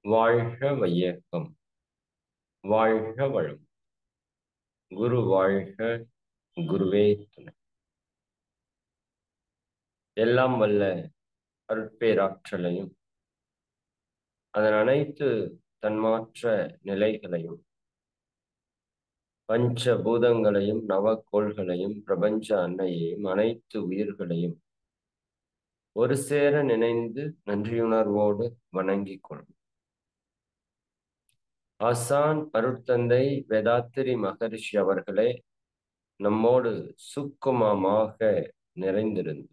வாழ்க வையகம், வாழ்க வளம். குரு வாழ்க, குருவே துணை. எல்லாம் வல்ல அருட்பேராற்றலையும் அதன் அனைத்து தன்மாற்ற நிலைகளையும் பஞ்ச பூதங்களையும் நவக்கோள்களையும் பிரபஞ்ச அன்னையையும் அனைத்து உயிர்களையும் ஒரு சேர நினைந்து நன்றியுணர்வோடு வணங்கிக் கொள்ளும். ஆசான் அருட்தந்தை வேதாத்திரி மகரிஷி அவர்களே நம்மோடு சுக்குமமாக நிறைந்திருந்து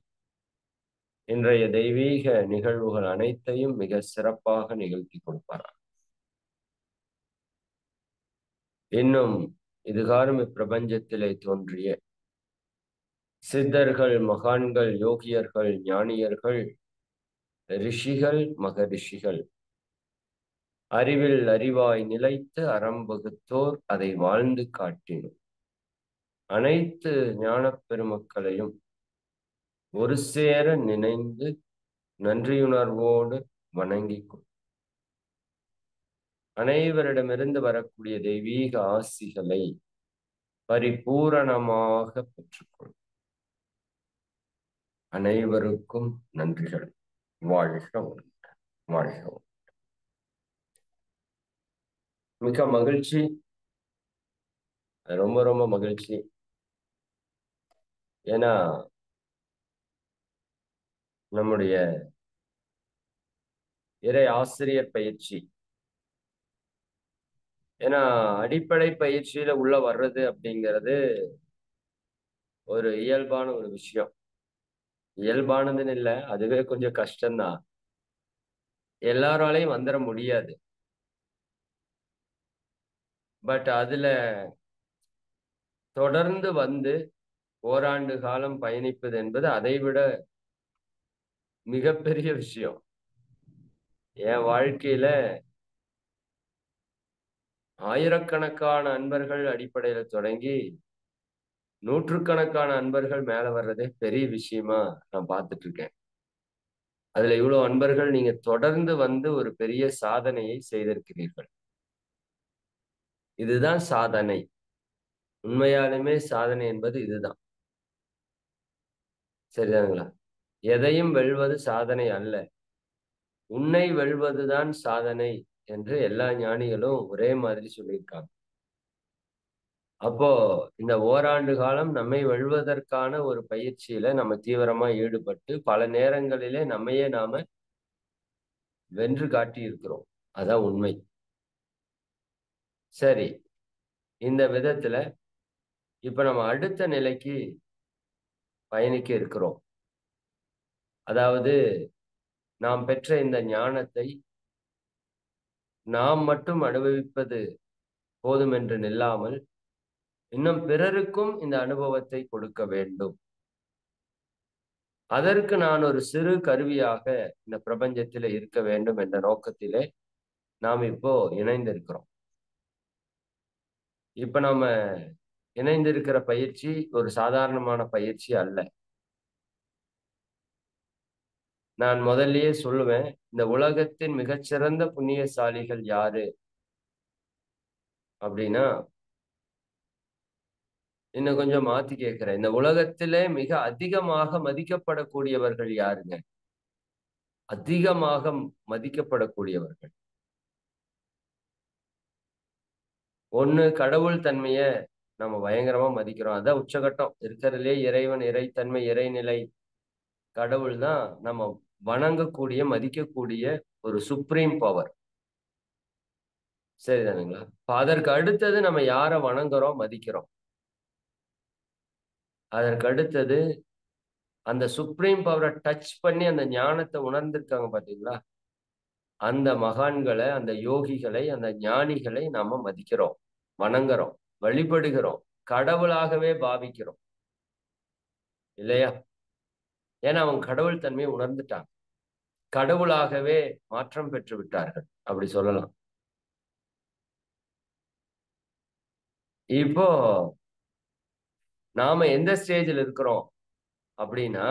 இன்றைய தெய்வீக நிகழ்வுகள் அனைத்தையும் மிக சிறப்பாக நிகழ்த்தி கொடுப்பார். இன்னும் இதுகாரும் இப்பிரபஞ்சத்திலே தோன்றிய சித்தர்கள், மகான்கள், யோகியர்கள், ஞானியர்கள், ரிஷிகள், மகரிஷிகள், அறிவில் அறிவாய் நிலைத்து அறம் வகுத்தோர் அதை வாழ்ந்து காட்டினோம். அனைத்து ஞான பெருமக்களையும் ஒரு சேர நினைந்து நன்றியுணர்வோடு வணங்கிக் கொள். அனைவரிடமிருந்து வரக்கூடிய தெய்வீக ஆசிகளை பரிபூரணமாக பெற்றுக்கொள். அனைவருக்கும் நன்றிகள். வாழ்க வளமுடன், வாழ்க வளமுடன். மிக மகிழ்ச்சி, ரொம்ப ரொம்ப மகிழ்ச்சி. ஏன்னா நம்முடைய இறை ஆசிரியர் பயிற்சி, ஏன்னா அடிப்படை பயிற்சியில உள்ள வர்றது அப்படிங்கிறது ஒரு இயல்பான ஒரு விஷயம். இயல்பானதுன்னு இல்லை, அதுவே கொஞ்சம் கஷ்டம்தான். எல்லாராலையும் வந்துட முடியாது. பட் அதுல தொடர்ந்து வந்து ஓராண்டு காலம் பயணிப்பது என்பது அதைவிட மிகப்பெரிய விஷயம். என் வாழ்க்கையில ஆயிரக்கணக்கான அன்பர்கள் அடிப்படையில தொடங்கி நூற்றுக்கணக்கான அன்பர்கள் மேல வர்றதே பெரிய விஷயமா நான் பார்த்துட்டு இருக்கேன். அதுல இவ்வளவு அன்பர்கள் நீங்க தொடர்ந்து வந்து ஒரு பெரிய சாதனையை செய்திருக்கிறீர்கள். இதுதான் சாதனை. உண்மையாலுமே சாதனை என்பது இதுதான். சரிதானுங்களா? எதையும் வெல்வது சாதனை அல்ல, உன்னை வெல்வதுதான் சாதனை என்று எல்லா ஞானிகளும் ஒரே மாதிரி சொல்லியிருக்காங்க. அப்போ இந்த ஓராண்டு காலம் நம்மை வெல்வதற்கான ஒரு பயிற்சியில நம்ம தீவிரமா ஈடுபட்டு பல நேரங்களிலே நம்மையே நாம வென்று காட்டி இருக்கிறோம். அதான் உண்மை. சரி, இந்த விதத்துல இப்ப நம்ம அடுத்த நிலைக்கு பயணிக்க இருக்கிறோம். அதாவது நாம் பெற்ற இந்த ஞானத்தை நாம் மட்டும் அனுபவிப்பது போதும் என்று நில்லாமல் இன்னும் பிறருக்கும் இந்த அனுபவத்தை கொடுக்க வேண்டும். அதற்கு நான் ஒரு சிறு கருவியாக இந்த பிரபஞ்சத்திலே இருக்க வேண்டும் என்ற நோக்கத்திலே நாம் இப்போ இணைந்திருக்கிறோம். இப்ப நம்ம இணைந்திருக்கிற பயிற்சி ஒரு சாதாரணமான பயிற்சி அல்ல. நான் முதல்லயே சொல்லுவேன், இந்த உலகத்தின் மிகச்சிறந்த புண்ணியசாலிகள் யாரு அப்படின்னா, இன்னும் கொஞ்சம் மாத்தி கேட்கிறேன், இந்த உலகத்திலே மிக அதிகமாக மதிக்கப்படக்கூடியவர்கள் யாருங்க? அதிகமாக மதிக்கப்படக்கூடியவர்கள் ஒண்ணு, கடவுள் தன்மைய நம்ம பயங்கரமா மதிக்கிறோம். அதான் உச்சகட்டம் இருக்கிறதுலே. இறைவன், இறைத்தன்மை, இறைநிலை, கடவுள் தான் நம்ம வணங்கக்கூடிய மதிக்கக்கூடிய ஒரு சுப்ரீம் பவர். சரிதானுங்களா? அதற்கு அடுத்தது நம்ம யாரை வணங்குறோம், மதிக்கிறோம். அதற்கு அடுத்தது அந்த சுப்ரீம் பவரை டச் பண்ணி அந்த ஞானத்தை உணர்ந்திருக்காங்க பாத்தீங்களா, அந்த மகான்களை, அந்த யோகிகளை, அந்த ஞானிகளை நாம மதிக்கிறோம், வணங்குறோம், வழிபடுகிறோம், கடவுளாகவே பாவிக்கிறோம். இல்லையா? ஏன்னா அவங்க கடவுள் தன்மையை உணர்ந்துட்டாங்க, கடவுளாகவே மாற்றம் பெற்று விட்டார்கள், அப்படி சொல்லலாம். இப்போ நாம எந்த ஸ்டேஜில் இருக்கிறோம் அப்படின்னா,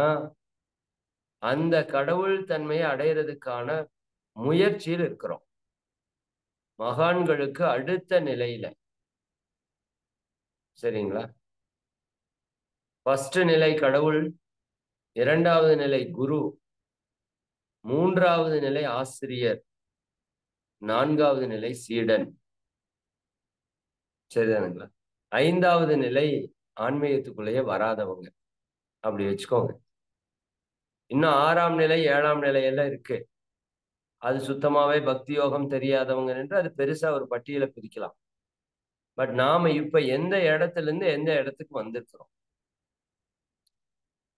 அந்த கடவுள் தன்மையை அடையிறதுக்கான முயற்சியில் இருக்கிறோம். மகான்களுக்கு அடுத்த நிலையில. சரிங்களா? ஃபர்ஸ்ட் நிலை கடவுள், இரண்டாவது நிலை குரு, மூன்றாவது நிலை ஆசிரியர், நான்காவது நிலை சீடன். சரிதானுங்களா? ஐந்தாவது நிலை ஆன்மீகத்துக்குள்ளேயே வராதவங்க. அப்படி வச்சுக்கோங்க. இன்னும் 6ஆம் நிலை 7ஆம் நிலையெல்லாம் இருக்கு. அது சுத்தமாவே பக்தி யோகம் தெரியாதவங்க என்று அது பெருசா ஒரு பட்டியலை பிரிக்கலாம். பட் நாம இப்ப எந்த இடத்துல இருந்து எந்த இடத்துக்கு வந்திருக்கிறோம்?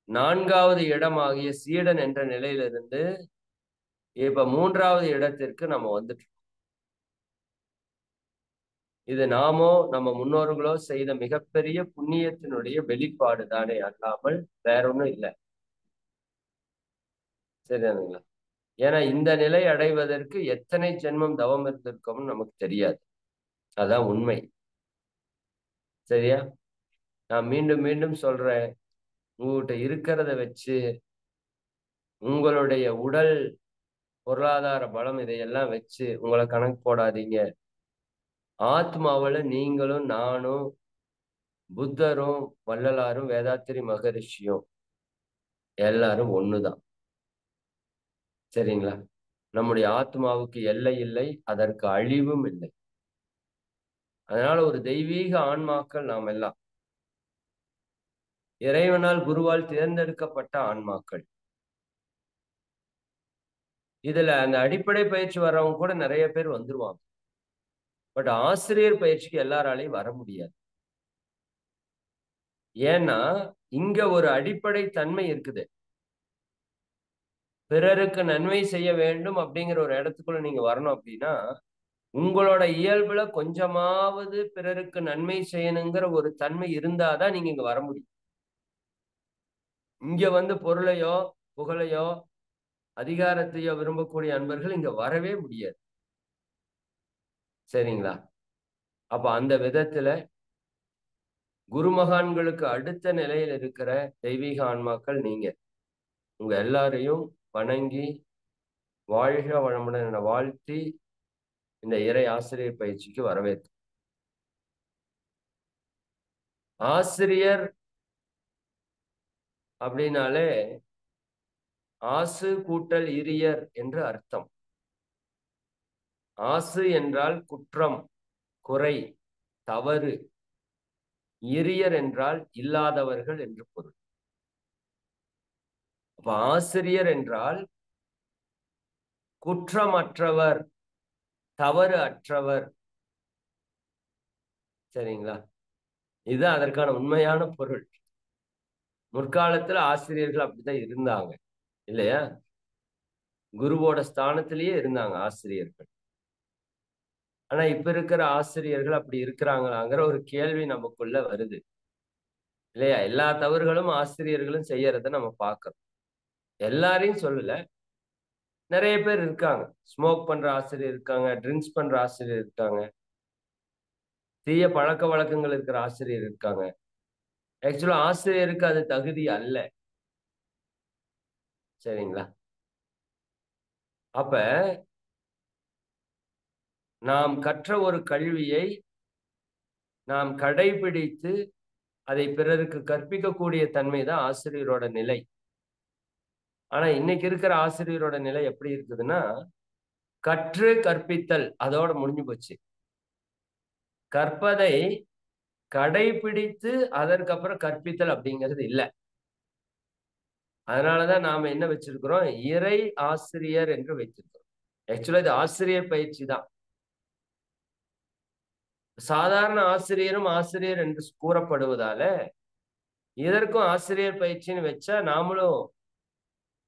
4வது இடமாகிய சீடன் என்ற நிலையிலிருந்து இப்ப 3வது இடத்திற்கு நம்ம வந்துட்டோம். இது நாமோ நம்ம முன்னோர்களோ செய்த மிகப்பெரிய புண்ணியத்தினுடைய வெளிப்பாடு தானே அல்லாமல் வேற ஒண்ணும் இல்லை. சரிதானுங்களா? ஏன்னா இந்த நிலை அடைவதற்கு எத்தனை ஜென்மம் தவம் இருந்திருக்கோம்னு நமக்கு தெரியாது. அதான் உண்மை. சரியா? நான் மீண்டும் மீண்டும் சொல்றேன், உங்ககிட்ட இருக்கிறத வச்சு உங்களுடைய உடல் பொருளாதார பலம் இதையெல்லாம் வச்சு உங்களை கணக்கு போடாதீங்க. ஆத்மாவில நீங்களும் நானும் புத்தரும் வள்ளலாரும் வேதாத்திரி மகரிஷியும் எல்லாரும் ஒண்ணுதான். சரிங்களா? நம்முடைய ஆத்மாவுக்கு எல்லை இல்லை, அதற்கு அழிவும் இல்லை. அதனால ஒரு தெய்வீக ஆன்மாக்கள் நாம் எல்லாம் இறைவனால் குருவால் தேர்ந்தெடுக்கப்பட்ட ஆன்மாக்கள். இதுல அந்த அடிப்படை பயிற்சி வர்றவங்க கூட நிறைய பேர் வந்துருவாங்க. பட் ஆசிரியர் பயிற்சிக்கு எல்லாராலையும் வர முடியாது. ஏன்னா இங்க ஒரு அடிப்படை தன்மை இருக்குது. பிறருக்கு நன்மை செய்ய வேண்டும் அப்படிங்கிற ஒரு இடத்துக்குள்ள நீங்க வரணும் அப்படின்னா உங்களோட இயல்புல கொஞ்சமாவது பிறருக்கு நன்மை செய்யணுங்கிற ஒரு தன்மை இருந்தாதான் நீங்க இங்க வர முடியும். இங்க வந்து பொருளையோ புகழையோ அதிகாரத்தையோ விரும்பக்கூடிய அன்பர்கள் இங்க வரவே முடியாது. சரிங்களா? அப்ப அந்த விதத்துல குருமகான்களுக்கு அடுத்த நிலையில் இருக்கிற தெய்வீக ஆன்மாக்கள் நீங்க. உங்க எல்லாரையும் வணங்கி வாழ்க வளமுடன் என வாழ்த்தி இந்த இறை ஆசிரியர் பயிற்சிக்கு வரவேற்று. ஆசிரியர் அப்படின்னாலே ஆசு கூட்டல் இரியர் என்று அர்த்தம். ஆசு என்றால் குற்றம், குறை, தவறு. இரியர் என்றால் இல்லாதவர்கள் என்று பொருள். அப்ப ஆசிரியர் என்றால் குற்றமற்றவர், தவறு அற்றவர். சரிங்களா? இதுதான் அதற்கான உண்மையான பொருள். முற்காலத்துல ஆசிரியர்கள் அப்படித்தான் இருந்தாங்க இல்லையா? குருவோட ஸ்தானத்திலேயே இருந்தாங்க ஆசிரியர்கள். ஆனா இப்ப இருக்கிற ஆசிரியர்கள் அப்படி இருக்கிறாங்களாங்கிற ஒரு கேள்வி நமக்குள்ள வருது இல்லையா? எல்லா தவறுகளும் ஆசிரியர்களும் செய்யறத நம்ம பார்க்கிறோம். எல்லாரையும் சொல்லல, நிறைய பேர் இருக்காங்க. ஸ்மோக் பண்ற ஆசிரியர் இருக்காங்க, ட்ரிங்க்ஸ் பண்ற ஆசிரியர் இருக்காங்க, தீய பழக்க வழக்கங்கள் இருக்கிற ஆசிரியர் இருக்காங்க. ஆக்சுவலா ஆசிரியருக்கு அது தகுதி அல்ல. சரிங்களா? அப்ப நாம் கற்ற ஒரு கல்வியை நாம் கடைபிடித்து அதை பிறருக்கு கற்பிக்கக்கூடிய தன்மை தான் ஆசிரியரோட நிலை. ஆனா இன்னைக்கு இருக்கிற ஆசிரியரோட நிலை எப்படி இருக்குதுன்னா, கற்று கற்பித்தல் அதோட முடிஞ்சு போச்சு. கற்பதை கடைபிடித்து அதற்கப்புறம் கற்பித்தல் அப்படிங்கிறது இல்லை. அதனாலதான் நாம என்ன வச்சிருக்கிறோம், இறை ஆசிரியர் என்று வைத்திருக்கிறோம். ஆக்சுவலா இது ஆசிரியர் பயிற்சி தான். சாதாரண ஆசிரியரும் ஆசிரியர் என்று கூறப்படுவதால இதற்கும் ஆசிரியர் பயிற்சின்னு வச்சா நாமளும்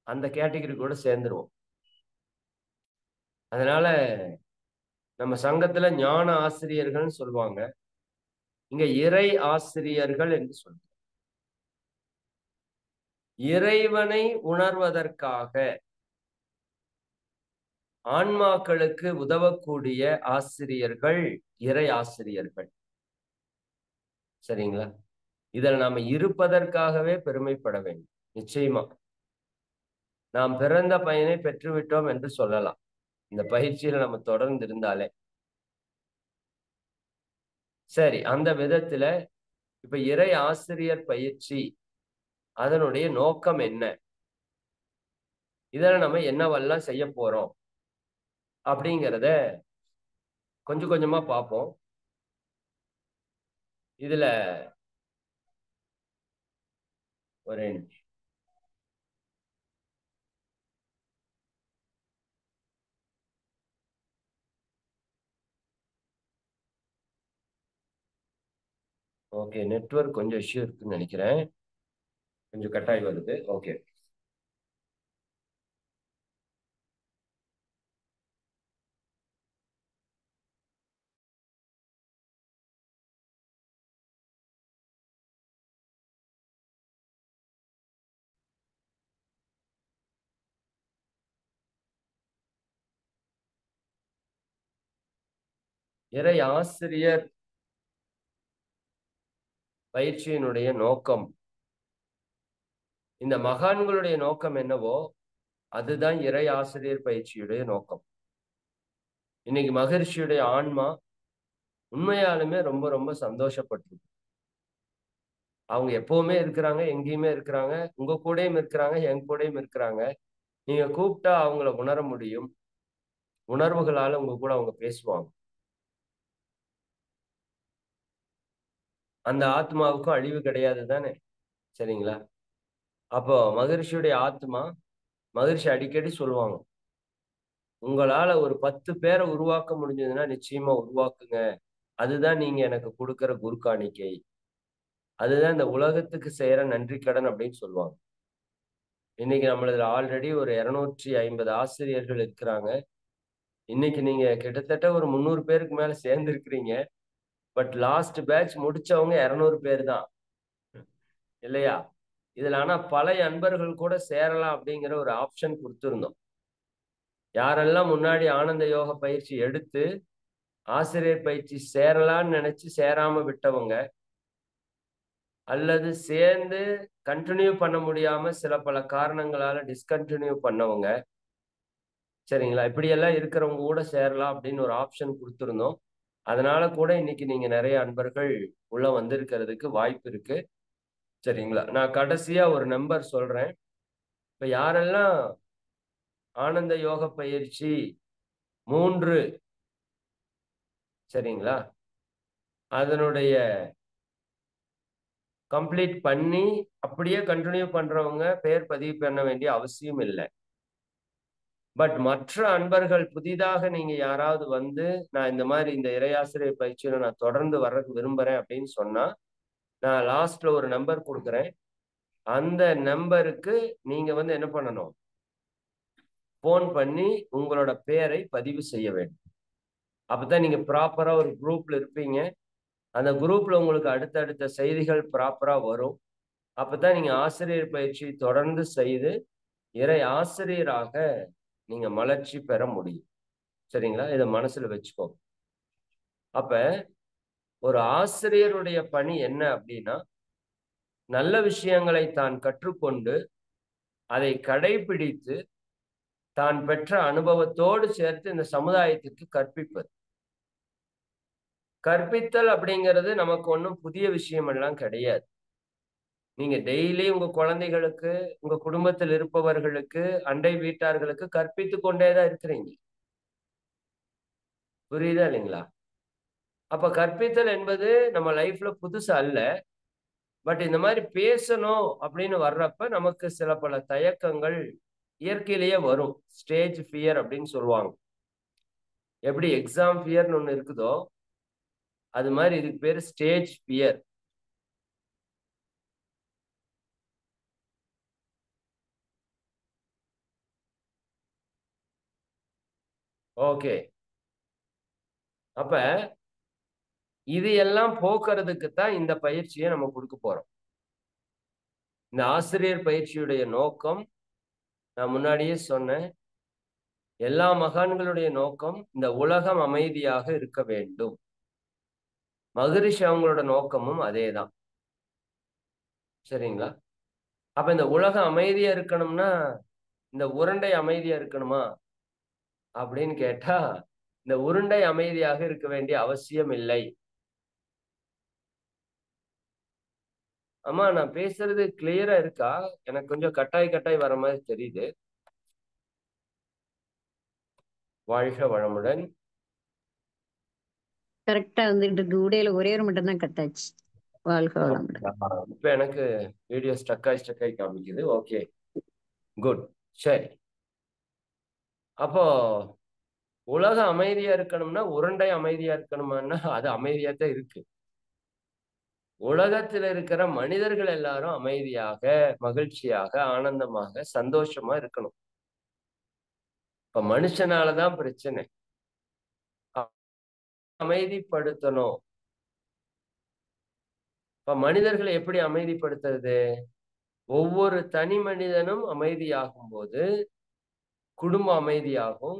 அந்த கேட்டகரி கூட சேர்ந்துருவோம். அதனால நம்ம சங்கத்துல ஞான ஆசிரியர்கள்னு சொல்லுவாங்க, இங்க இறை ஆசிரியர்கள் என்று சொல்லுவாங்க. இறைவனை உணர்வதற்காக ஆன்மாக்களுக்கு உதவக்கூடிய ஆசிரியர்கள் இறை ஆசிரியர்கள். சரிங்களா? இதில் நாம இருப்பதற்காகவே பெருமைப்பட வேண்டும். நிச்சயமா நாம் பிறந்த பயனை பெற்றுவிட்டோம் என்று சொல்லலாம், இந்த பயிற்சியில நம்ம தொடர்ந்து இருந்தாலே. சரி, அந்த விதத்துல இப்ப இறை ஆசிரியர் பயிற்சி அதனுடைய நோக்கம் என்ன? இதுல நம்ம என்னவெல்லாம் செய்ய போறோம் அப்படிங்கிறத கொஞ்சம் கொஞ்சமா பார்ப்போம். இதுல ஒரே நிமிஷம். ஓகே. நெட்வொர்க் கொஞ்சம் இஷ்யூ இருக்குன்னு நினைக்கிறேன். கொஞ்சம் கட் ஆகி வருது. ஓகே. இறை ஆசிரியர் பயிற்சியினுடைய நோக்கம், இந்த மகான்களுடைய நோக்கம் என்னவோ அதுதான் இறை ஆசிரியர் பயிற்சியுடைய நோக்கம். இன்னைக்கு மகரிஷியுடைய ஆன்மா உண்மையாலுமே ரொம்ப ரொம்ப சந்தோஷப்பட்டிருக்கு. அவங்க எப்பவுமே இருக்கிறாங்க, எங்கேயுமே இருக்கிறாங்க, உங்க கூடயும் இருக்கிறாங்க, என் கூடயும் இருக்கிறாங்க. நீங்க கூப்பிட்டா அவங்கள உணர முடியும். உணர்வுகளால உங்க கூட அவங்க பேசுவாங்க. அந்த ஆத்மாவுக்கும் அழிவு கிடையாது தானே? சரிங்களா? அப்போ மகரிஷியுடைய ஆத்மா, மகரிஷி அடிக்கடி சொல்லுவாங்க, உங்களால ஒரு 10 பேர உருவாக்க முடிஞ்சதுன்னா நிச்சயமா உருவாக்குங்க. அதுதான் நீங்க எனக்கு குடுக்கிற குரு காணிக்கை. அதுதான் இந்த உலகத்துக்கு செய்யற நன்றி கடன் அப்படின்னு சொல்லுவாங்க. இன்னைக்கு நம்மளதுல ஆல்ரெடி ஒரு 250 ஆசிரியர்கள் இருக்கிறாங்க. இன்னைக்கு நீங்க கிட்டத்தட்ட ஒரு 300 பேருக்கு மேல சேர்ந்திருக்கிறீங்க. பட் லாஸ்ட் பேட்ச் முடிச்சவங்க 200 பேர் தான். இல்லையா? இதுல ஆனா பழைய அன்பர்கள் கூட சேரலாம் அப்படிங்கிற ஒரு ஆப்ஷன் குடுத்திருந்தோம். யாரெல்லாம் முன்னாடி ஆனந்த யோக பயிற்சி எடுத்து, ஆசிரியர் பயிற்சி சேரலான்னு நினைச்சு சேராம விட்டவங்க, அல்லது சேர்ந்து கன்டின்யூ பண்ண முடியாம சில பல காரணங்களால டிஸ்கன்டின்யூ பண்ணவங்க, சரிங்களா? இப்படியெல்லாம் இருக்கிறவங்க கூட சேரலாம் அப்படின்னு ஒரு ஆப்ஷன் குடுத்திருந்தோம். அதனால கூட இன்னைக்கு நீங்க நெறைய அன்பர்கள் உள்ள வந்திருக்கிறதுக்கு வாய்ப்பு இருக்கு. சரிங்களா? நான் கடைசியா ஒரு நம்பர் சொல்றேன். இப்ப யாரெல்லாம் ஆனந்த யோக பயிற்சி 3 சரிங்களா? அதனுடைய கம்ப்ளீட் பண்ணி, அப்படியே கன்டின்யூ பண்றவங்க பெயர் பதிவு பண்ண வேண்டிய அவசியம் இல்ல. பட் மற்ற அன்பர்கள் புதிதாக நீங்க யாராவது வந்து, நான் இந்த மாரி இந்த இறையாசிரியர் பயிற்சியில நான் தொடர்ந்து வர்றதுக்கு விரும்புறேன் அப்படின்னு சொன்னா, நான் லாஸ்ட்ல ஒரு நம்பர் குடுக்குறேன். அந்த நம்பருக்கு நீங்க வந்து என்ன பண்ணணும்? ஃபோன் பண்ணி உங்களோட பெயரை பதிவு செய்ய வேண்டும். அப்பதான் நீங்க ப்ராப்பரா ஒரு குரூப்ல இருப்பீங்க. அந்த குரூப்ல உங்களுக்கு அடுத்தடுத்த செய்திகள் ப்ராப்பரா வரும். அப்பதான் நீங்க ஆசிரியர் பயிற்சி தொடர்ந்து செய்து, இறை ஆசிரியராக நீங்க மலர்ச்சி பெற முடியும். சரிங்களா? இத மனசுல வச்சுக்கோங்க. அப்ப ஒரு ஆசிரியருடைய பணி என்ன அப்படின்னா, நல்ல விஷயங்களை தான் கற்றுக்கொண்டு, அதை கடைபிடித்து, தான் பெற்ற அனுபவத்தோடு சேர்த்து இந்த சமுதாயத்திற்கு கற்பிப்பது. கற்பித்தல் அப்படிங்கிறது நமக்கு ஒண்ணும் புதிய விஷயம் எல்லாம் கிடையாது. நீங்க டெய்லி உங்க குழந்தைகளுக்கு, உங்க குடும்பத்தில் இருப்பவர்களுக்கு, அண்டை வீட்டார்களுக்கு கற்பித்துக் கொண்டே தான் இருக்கிறீங்க. புரியுதா இல்லைங்களா? அப்ப கற்பித்தல் என்பது நம்ம லைஃப்ல புதுசு அல்ல. பட் இந்த மாரி பேசணும் அப்படின்னு வர்றப்ப நமக்கு சில பல தயக்கங்கள் இயற்கையிலேயே வரும். ஸ்டேஜ் ஃபியர் அப்படின்னு சொல்லுவாங்க. எப்படி எக்ஸாம் ஃபியர்ன்னு ஒண்ணு இருக்குதோ, அது மாரி இதுக்கு பேரு ஸ்டேஜ் ஃபியர். ஓகே. அப்ப இது எல்லாம் போக்குறதுக்கு தான் இந்த பயிற்சிய நம்ம குடுக்க போறோம். இந்த ஆசிரியர் பயிற்சியுடைய நோக்கம், நான் முன்னாடியே சொன்னேன். எல்லா மகான்களுடைய நோக்கம் இந்த உலகம் அமைதியாக இருக்க வேண்டும். மகரிஷி அவங்களோட நோக்கமும் அதேதான். சரிங்களா? அப்ப இந்த உலகம் அமைதியா இருக்கணும்னா, இந்த உருண்டை அமைதியா இருக்கணுமா? அப்படின்னு கேட்டா, இந்த உருண்டை அமைதியாக இருக்க வேண்டிய அவசியம் இல்லை. அம்மா நான் பேசுறது கிளியரா இருக்கா? எனக்கு கொஞ்சம் கட்டாய் வர மாதிரி தெரியுது. வாழ்க வளமுடன். கரெக்டா வந்துட்டு இருக்கு. உடையில ஒரே ஒரு மட்டும் தான் கட் ஆச்சு. வாழ்க வளமுடன். இப்ப எனக்கு வீடியோ ஸ்டக்காய் காமிக்குது. Okay, good. சரி, அப்போ உலகம் அமைதியா இருக்கணும்னா உருண்டை அமைதியா இருக்கணுமான்னா அது அமைதியா தான் இருக்கு. உலகத்துல இருக்கிற மனிதர்கள் எல்லாரும் அமைதியாக, மகிழ்ச்சியாக, ஆனந்தமாக, சந்தோஷமா இருக்கணும். இப்ப மனுஷனாலதான் பிரச்சனை. அமைதிப்படுத்தணும். இப்ப மனிதர்களை எப்படி அமைதிப்படுத்துறது? ஒவ்வொரு தனி மனிதனும் அமைதியாகும் போது குடும்பம் அமைதியாகும்.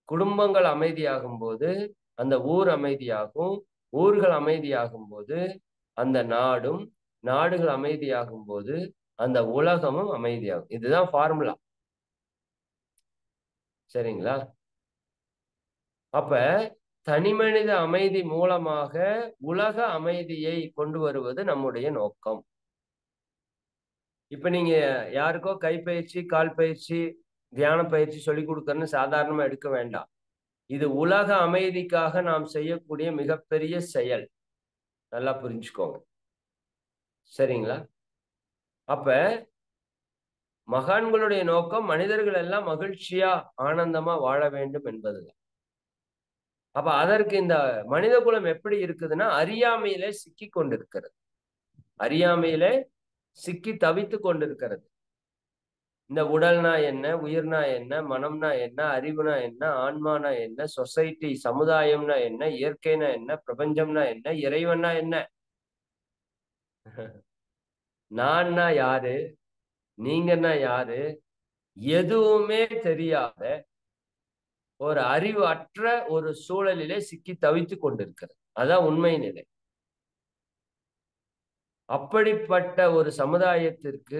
குடும்பங்கள் அமைதியாகும் போது அந்த ஊர் அமைதியாகும். ஊர்கள் அமைதியாகும் போது அந்த நாடும், நாடுகள் அமைதியாகும் போது அந்த உலகமும் அமைதியாகும். இதுதான் ஃபார்முலா. சரிங்களா? அப்ப தனிமனித அமைதி மூலமாக உலக அமைதியை கொண்டு வருவது நம்முடைய நோக்கம். இப்ப நீங்க யாருக்கோ கைப்பயிற்சி, கால் பயிற்சி, தியான பயிற்சி சொல்லி கொடுக்கறன்னு சாதாரணமா எடுக்க வேண்டாம். இது உலக அமைதிக்காக நாம் செய்யக்கூடிய மிகப்பெரிய செயல். நல்லா புரிஞ்சுக்கோங்க. சரிங்களா? அப்ப மகான்களுடைய நோக்கம் மனிதர்கள் எல்லாம் மகிழ்ச்சியா, ஆனந்தமா வாழ வேண்டும் என்பதுதான். அப்ப அதற்கு இந்த மனித குலம் எப்படி இருக்குதுன்னா அறியாமையிலே சிக்கி கொண்டிருக்கிறது. அறியாமையிலே சிக்கி தவித்து கொண்டிருக்கிறது. இந்த உடல்னா என்ன, உயிர்னா என்ன, மனம்னா என்ன, அறிவுனா என்ன, ஆன்மானா என்ன, சொசைட்டி சமுதாயம்னா என்ன, இயற்கைனா என்ன, பிரபஞ்சம்னா என்ன, இறைவனா என்ன, நான்னா யாரு, நீங்கன்னா யாரு, எதுவுமே தெரியாத ஒரு அறிவு அற்ற ஒரு சூழலிலே சிக்கி தவித்து கொண்டிருக்கிறது. அதான் உண்மை நிலை. அப்படிப்பட்ட ஒரு சமுதாயத்திற்கு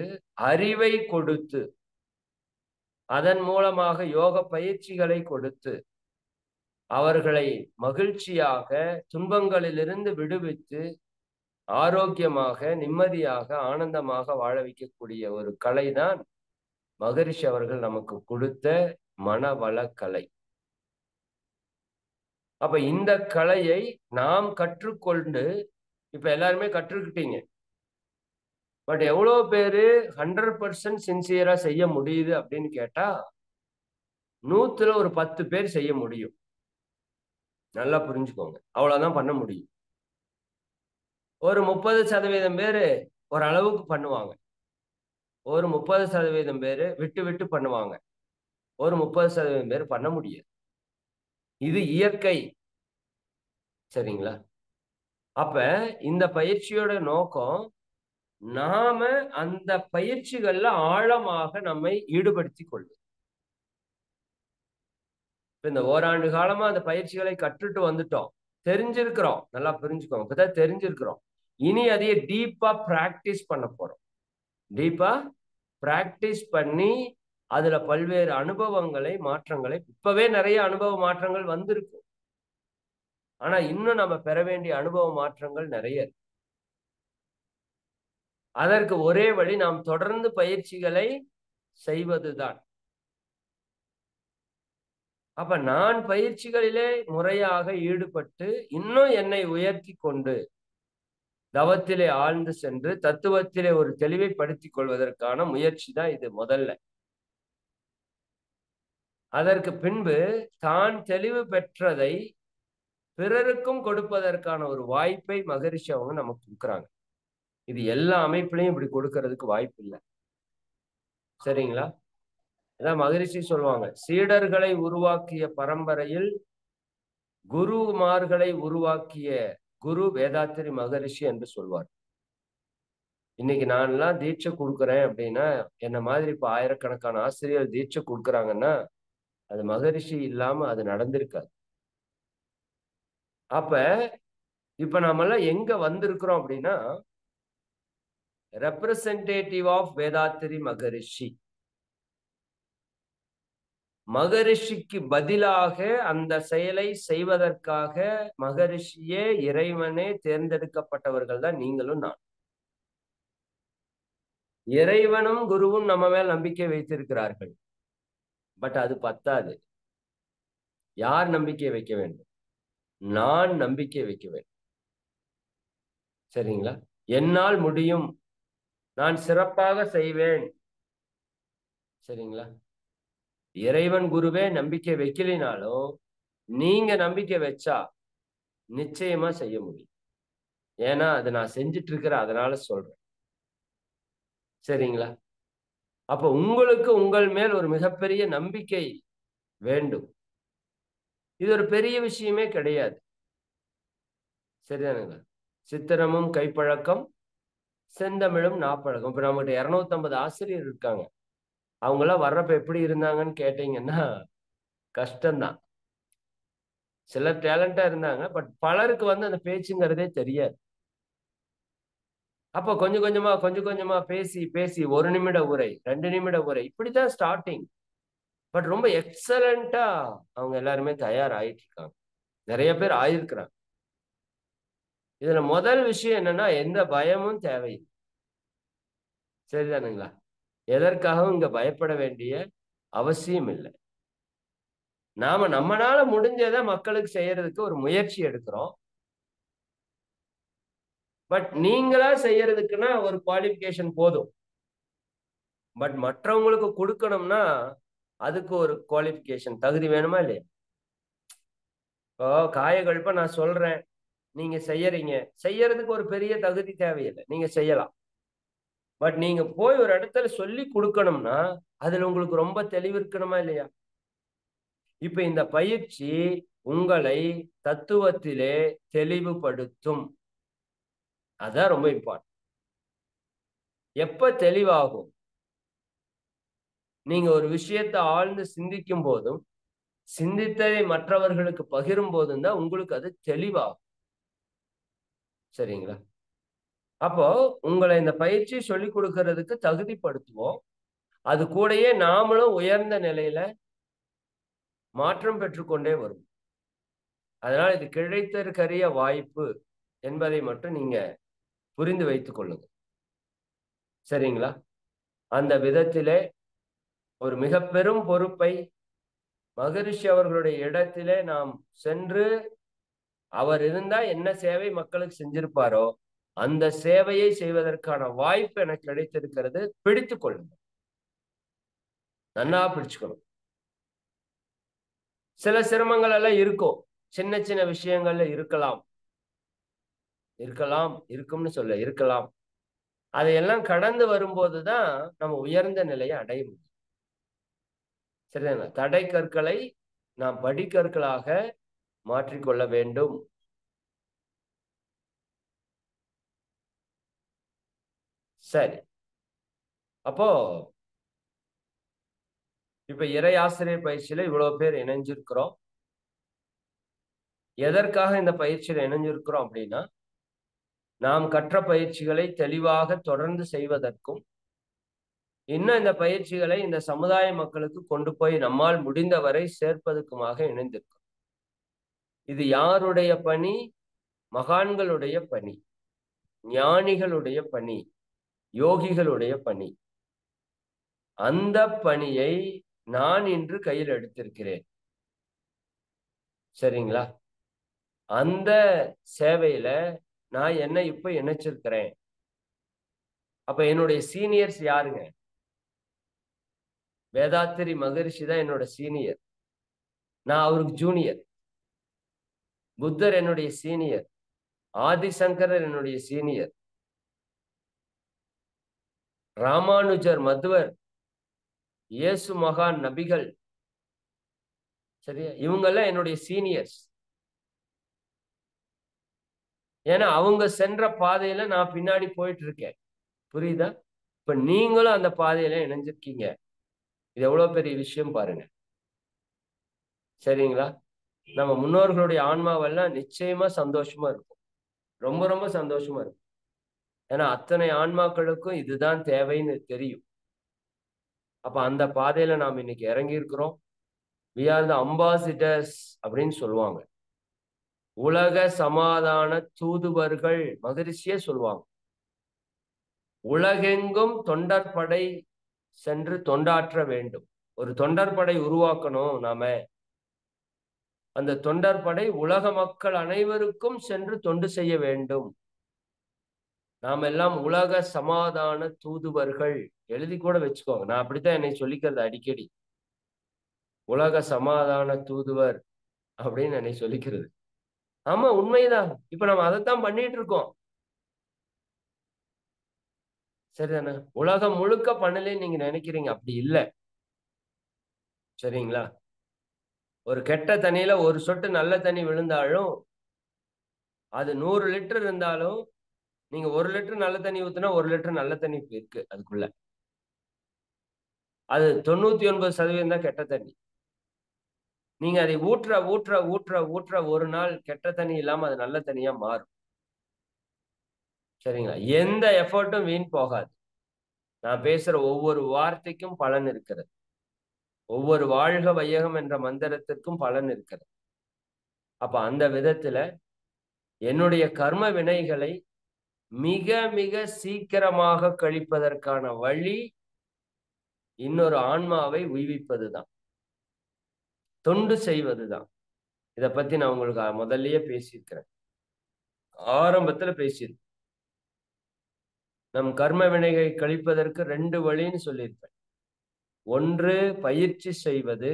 அறிவை கொடுத்து, அதன் மூலமாக யோக பயிற்சிகளை கொடுத்து, அவர்களை மகிழ்ச்சியாக துன்பங்களிலிருந்து விடுவித்து ஆரோக்கியமாக, நிம்மதியாக, ஆனந்தமாக வாழ வைக்கக்கூடிய ஒரு கலைதான் மகரிஷி அவர்கள் நமக்கு கொடுத்த மனவள கலை. அப்ப இந்த கலையை நாம் கற்றுக்கொண்டு, இப்ப எல்லாருமே கற்றுக்கிட்டீங்க. பட் எவ்வளவு பேரு 100% சின்சியரா செய்ய முடியுது அப்படின்னு கேட்டா 100ல ஒரு 10 பேர் செய்ய முடியும். நல்லா புரிஞ்சுக்கோங்க. அவ்வளவுதான் பண்ண முடியும். ஒரு 30% பேரு ஓரளவுக்கு பண்ணுவாங்க. ஒரு 30% பேரு விட்டு விட்டு பண்ணுவாங்க. ஒரு 30% பேர் பண்ண முடியாது. இது இயற்கை. சரிங்களா? அப்ப இந்த பயிற்சியோட நோக்கம் நாம அந்த பயிற்சிகள்ல ஆழமாக நம்மை ஈடுபடுத்திக் கொள்வது. இந்த ஓராண்டு காலமா அந்த பயிற்சிகளை கற்றுட்டு வந்துட்டோம். தெரிஞ்சிருக்கிறோம். நல்லா புரிஞ்சுக்கோங்க. இப்பதான் தெரிஞ்சிருக்கிறோம். இனி அதையே டீப்பா பிராக்டிஸ் பண்ண போறோம். டீப்பா பிராக்டிஸ் பண்ணி அதுல பல்வேறு அனுபவங்களை, மாற்றங்களை, இப்பவே நிறைய அனுபவ மாற்றங்கள் வந்திருக்கு. ஆனா இன்னும் நம்ம பெற வேண்டிய அனுபவ மாற்றங்கள் நிறைய இருக்கு. அதற்கு ஒரே வழி நாம் தொடர்ந்து பயிற்சிகளை செய்வதுதான். அப்ப நான் பயிற்சிகளிலே முறையாக ஈடுபட்டு இன்னும் என்னை உயர்த்தி கொண்டு தவத்திலே ஆழ்ந்து சென்று தத்துவத்திலே ஒரு தெளிவை படுத்திக் கொள்வதற்கான முயற்சி தான் இது முதல்ல. அதற்கு பின்பு தான் தெளிவு பெற்றதை பிறருக்கும் கொடுப்பதற்கான ஒரு வாய்ப்பை மகரிஷி அவங்க நமக்கு கொடுக்குறாங்க. இது எல்லா அமைப்புலையும் இப்படி கொடுக்கறதுக்கு வாய்ப்பு இல்லை. சரிங்களா? அதான் மகரிஷி சொல்லுவாங்க, சீடர்களை உருவாக்கிய பரம்பரையில் குருமார்களை உருவாக்கிய குரு வேதாத்திரி மகரிஷி என்று சொல்வார். இன்னைக்கு நான் எல்லாம் தீட்சை கொடுக்குறேன் அப்படின்னா, என்ன மாதிரி இப்ப ஆயிரக்கணக்கான ஆசிரியர் தீட்சை கொடுக்குறாங்கன்னா அது மகரிஷி இல்லாம அது நடந்திருக்காது. அப்ப இப்ப நாம எல்லாம் எங்க வந்திருக்கிறோம் அப்படின்னா, ரெப்ரசன்டேட்டிவ் ஆஃப் வேதாத்திரி மகரிஷி. மகரிஷிக்கு பதிலாக அந்த செயலை செய்வதற்காக மகரிஷியே இறைவனே தேர்ந்தெடுக்கப்பட்டவர்கள் தான் நீங்களும் நான். இறைவனும் குருவும் நம்ம மேல் நம்பிக்கை வைத்திருக்கிறார்கள். பட் அது பத்தாது. யார் நம்பிக்கை வைக்க வேண்டும்? நான் நம்பிக்கை வைக்க வேண்டும். சரிங்களா? என்னால் முடியும், நான் சிறப்பாக செய்வேன். சரிங்களா? இறைவன் குருவே நம்பிக்கை வைக்கலினாலும் நீங்க நம்பிக்கை வச்சா நிச்சயமா செய்ய முடியும். ஏன்னா அதை நான் செஞ்சுட்டு இருக்கிறேன், அதனால சொல்றேன். சரிங்களா? அப்ப உங்களுக்கு உங்கள் மேல் ஒரு மிகப்பெரிய நம்பிக்கை வேண்டும். இது ஒரு பெரிய விஷயமே கிடையாது. சரிதானுங்களா? சித்திரமும் கைப்பழக்கம், செந்தமிழும் நாப்பழக்கம். இப்ப நம்மகிட்ட 250 ஆசிரியர் இருக்காங்க. அவங்க எல்லாம் வர்றப்ப எப்படி இருந்தாங்கன்னு கேட்டீங்கன்னா கஷ்டம்தான். சிலர் டேலண்டா இருந்தாங்க, பட் பலருக்கு அந்த பேச்சுங்கிறதே தெரியாது. அப்ப கொஞ்சம் கொஞ்சமா பேசி பேசி 1 நிமிட உரை, 2 நிமிட உரை, இப்படித்தான் ஸ்டார்டிங். பட் ரொம்ப எக்ஸலண்டா அவங்க எல்லாருமே தயாராயிட்டு இருக்காங்க. நிறைய பேர் ஆயிருக்கிறாங்க. இதுல முதல் விஷயம் என்னன்னா, எந்த பயமும் தேவையில்லை. சரிதானுங்களா? எதற்காகவும் இங்க பயப்பட வேண்டிய அவசியம் இல்லை. நாம நம்மனால முடிஞ்சதை மக்களுக்கு செய்யறதுக்கு ஒரு முயற்சி எடுக்கிறோம். பட் நீங்களா செய்யறதுக்குன்னா ஒரு குவாலிஃபிகேஷன் போதும். பட் மற்றவங்களுக்கு கொடுக்கணும்னா அதுக்கு ஒரு குவாலிஃபிகேஷன், தகுதி வேணுமா இல்லையா? இப்போ காயகல்ப நான் சொல்றேன், நீங்க செய்யறீங்க. செய்யறதுக்கு ஒரு பெரிய தகுதி தேவையில்லை, நீங்க செய்யலாம். பட் நீங்க போய் ஒரு இடத்துல சொல்லி கொடுக்கணும்னா அதுல உங்களுக்கு ரொம்ப தெளிவு இருக்கணுமா இல்லையா? இப்ப இந்த பயிற்சி உங்களை தத்துவத்திலே தெளிவுபடுத்தும். அதான் ரொம்ப இம்பார்ட்டன்ட். எப்ப தெளிவாகும்? நீங்க ஒரு விஷயத்தை ஆழ்ந்து சிந்திக்கும் போதும், சிந்தித்ததை மற்றவர்களுக்கு பகிரும் போதும் தான் உங்களுக்கு அது தெளிவாகும். சரிங்களா? அப்போ உங்களை இந்த பயிற்சி சொல்லிக் கொடுக்கறதுக்கு தகுதிப்படுத்துவோம். அது கூடயே நாமளும் உயர்ந்த நிலையில மாற்றம் பெற்றுக்கொண்டே வரும். அதனால இது கிடைத்தற்கரிய வாய்ப்பு என்பதை மட்டும் நீங்க புரிந்து வைத்துக் கொள்ளுங்க. சரிங்களா? அந்த விதத்திலே ஒரு மிக பெரும் பொறுப்பை மகரிஷி அவர்களுடைய இடத்திலே நாம் சென்று, அவர் இருந்தா என்ன சேவை மக்களுக்கு செஞ்சிருப்பாரோ அந்த சேவையை செய்வதற்கான வாய்ப்பு எனக்கு கிடைத்திருக்கிறது. பிடித்துக் கொள்ளுங்க, நன்னா பிடிச்சுக்கணும். சில சிரமங்கள் எல்லாம் இருக்கும், சின்ன சின்ன விஷயங்கள்ல இருக்கலாம், இருக்கும்னு சொல்ல இருக்கலாம். அதையெல்லாம் கடந்து வரும்போதுதான் நம்ம உயர்ந்த நிலையை அடைய முடியும். சரிதானே? தடை கற்களை நாம் படிக்கற்களாக மாற்றிக்கொள்ள வேண்டும். சரி, அப்போ இப்ப இறை ஆசிரியர் பயிற்சியில இவ்வளவு பேர் இணைஞ்சிருக்கிறோம். எதற்காக இந்த பயிற்சியில இணைஞ்சிருக்கிறோம் அப்படின்னா, நாம் கற்ற பயிற்சிகளை தெளிவாக தொடர்ந்து செய்வதற்கும், இன்னும் இந்த பயிற்சிகளை இந்த சமுதாய மக்களுக்கு கொண்டு போய் நம்மால் முடிந்தவரை சேர்ப்பதற்குமாக இணைந்திருக்கிறோம். இது யாருடைய பணி? மகான்களுடைய பணி, ஞானிகளுடைய பணி, யோகிகளுடைய பணி. அந்த பணியை நான் இன்று கையில் எடுத்திருக்கிறேன். சரிங்களா? அந்த சேவையில நான் என்ன இப்ப இணைச்சிருக்கிறேன். அப்ப என்னுடைய சீனியர்ஸ் யாருங்க? வேதாத்திரி மகரிஷி தான் என்னோட சீனியர், நான் அவருக்கு ஜூனியர். புத்தர் என்னுடைய சீனியர், ஆதிசங்கரர் என்னுடைய சீனியர், ராமானுஜர், மத்வர், இயேசு மகான், நபிகள், சரியா, இவங்கெல்லாம் என்னுடைய சீனியர்ஸ். ஏன்னா அவங்க சென்ற பாதையில நான் பின்னாடி போயிட்டு இருக்கேன். புரியுதா? இப்ப நீங்களும் அந்த பாதையில இணைஞ்சிருக்கீங்க. இது எவ்வளவு பெரிய விஷயம் பாருங்க. சரிங்களா? நம்ம முன்னோர்களுடைய ஆன்மாவெல்லாம் நிச்சயமா சந்தோஷமா இருக்கும், ரொம்ப ரொம்ப சந்தோஷமா இருக்கும். ஏன்னா அத்தனை ஆன்மாக்களுக்கும் இதுதான் தேவைன்னு தெரியும். அப்ப அந்த பாதையில நாம் இன்னைக்கு இறங்கி இருக்கிறோம். we are the ambassadors அப்படின்னு சொல்லுவாங்க. உலக சமாதான தூதுவர்கள், மகரிஷியே சொல்லுவாங்க. உலகெங்கும் தொண்டற்படை சென்று தொண்டாற்ற வேண்டும். ஒரு தொண்டற்படை உருவாக்கணும் நாம. அந்த தொண்டற்படை உலக மக்கள் அனைவருக்கும் சென்று தொண்டு செய்ய வேண்டும். நாம் எல்லாம் உலக சமாதான தூதுவர்கள். எழுதி கூட வச்சுக்கோங்க. நான் அப்படித்தான் என்னை சொல்லிக்கிறது அடிக்கடி. உலக சமாதான தூதுவர் அப்படின்னு என்னை சொல்லிக்கிறது. ஆமா, உண்மைதான். இப்ப நம்ம அதைத்தான் பண்ணிட்டு இருக்கோம். சரிதானே? உலகம் முழுக்க பண்ணலன்னு நீங்க நினைக்கிறீங்க, அப்படி இல்லை. சரிங்களா? ஒரு கெட்ட தண்ணியில ஒரு சொட்டு நல்ல தண்ணி விழுந்தாலும் அது 100 லிட்டர் இருந்தாலும் நீங்க 1 லிட்டர் நல்ல தண்ணி ஊத்துனா 1 லிட்டர் நல்ல தண்ணி இருக்கு அதுக்குள்ள. அது 99% தான் கெட்ட தண்ணி. நீங்க அதை ஊற்ற ஊற்ற ஊற்ற ஊற்ற ஒரு நாள் கெட்ட தண்ணி இல்லாம அது நல்ல தண்ணியா மாறும். சரிங்களா? எந்த எஃபர்ட்டும் வீண் போகாது. நான் பேசுற ஒவ்வொரு வார்த்தைக்கும் பலன் இருக்கிறது. ஒவ்வொரு வாழ்க வையகம் என்ற மந்திரத்திற்கும் பலன் இருக்கிறது. அப்ப அந்த விதத்துல என்னுடைய கர்ம வினைகளை மிக மிக சீக்கிரமாக கழிப்பதற்கான வழி இன்னொரு ஆன்மாவை உய்விப்பதுதான், தொண்டு செய்வதுதான். இதை பத்தி நான் உங்களுக்கு முதல்லயே பேசியிருக்கிறேன், ஆரம்பத்துல பேசியிருக்கேன். நம் கர்ம வினைகளை கழிப்பதற்கு 2 வழின்னு சொல்லியிருப்பேன். ஒன்று பயிற்சி செய்வது,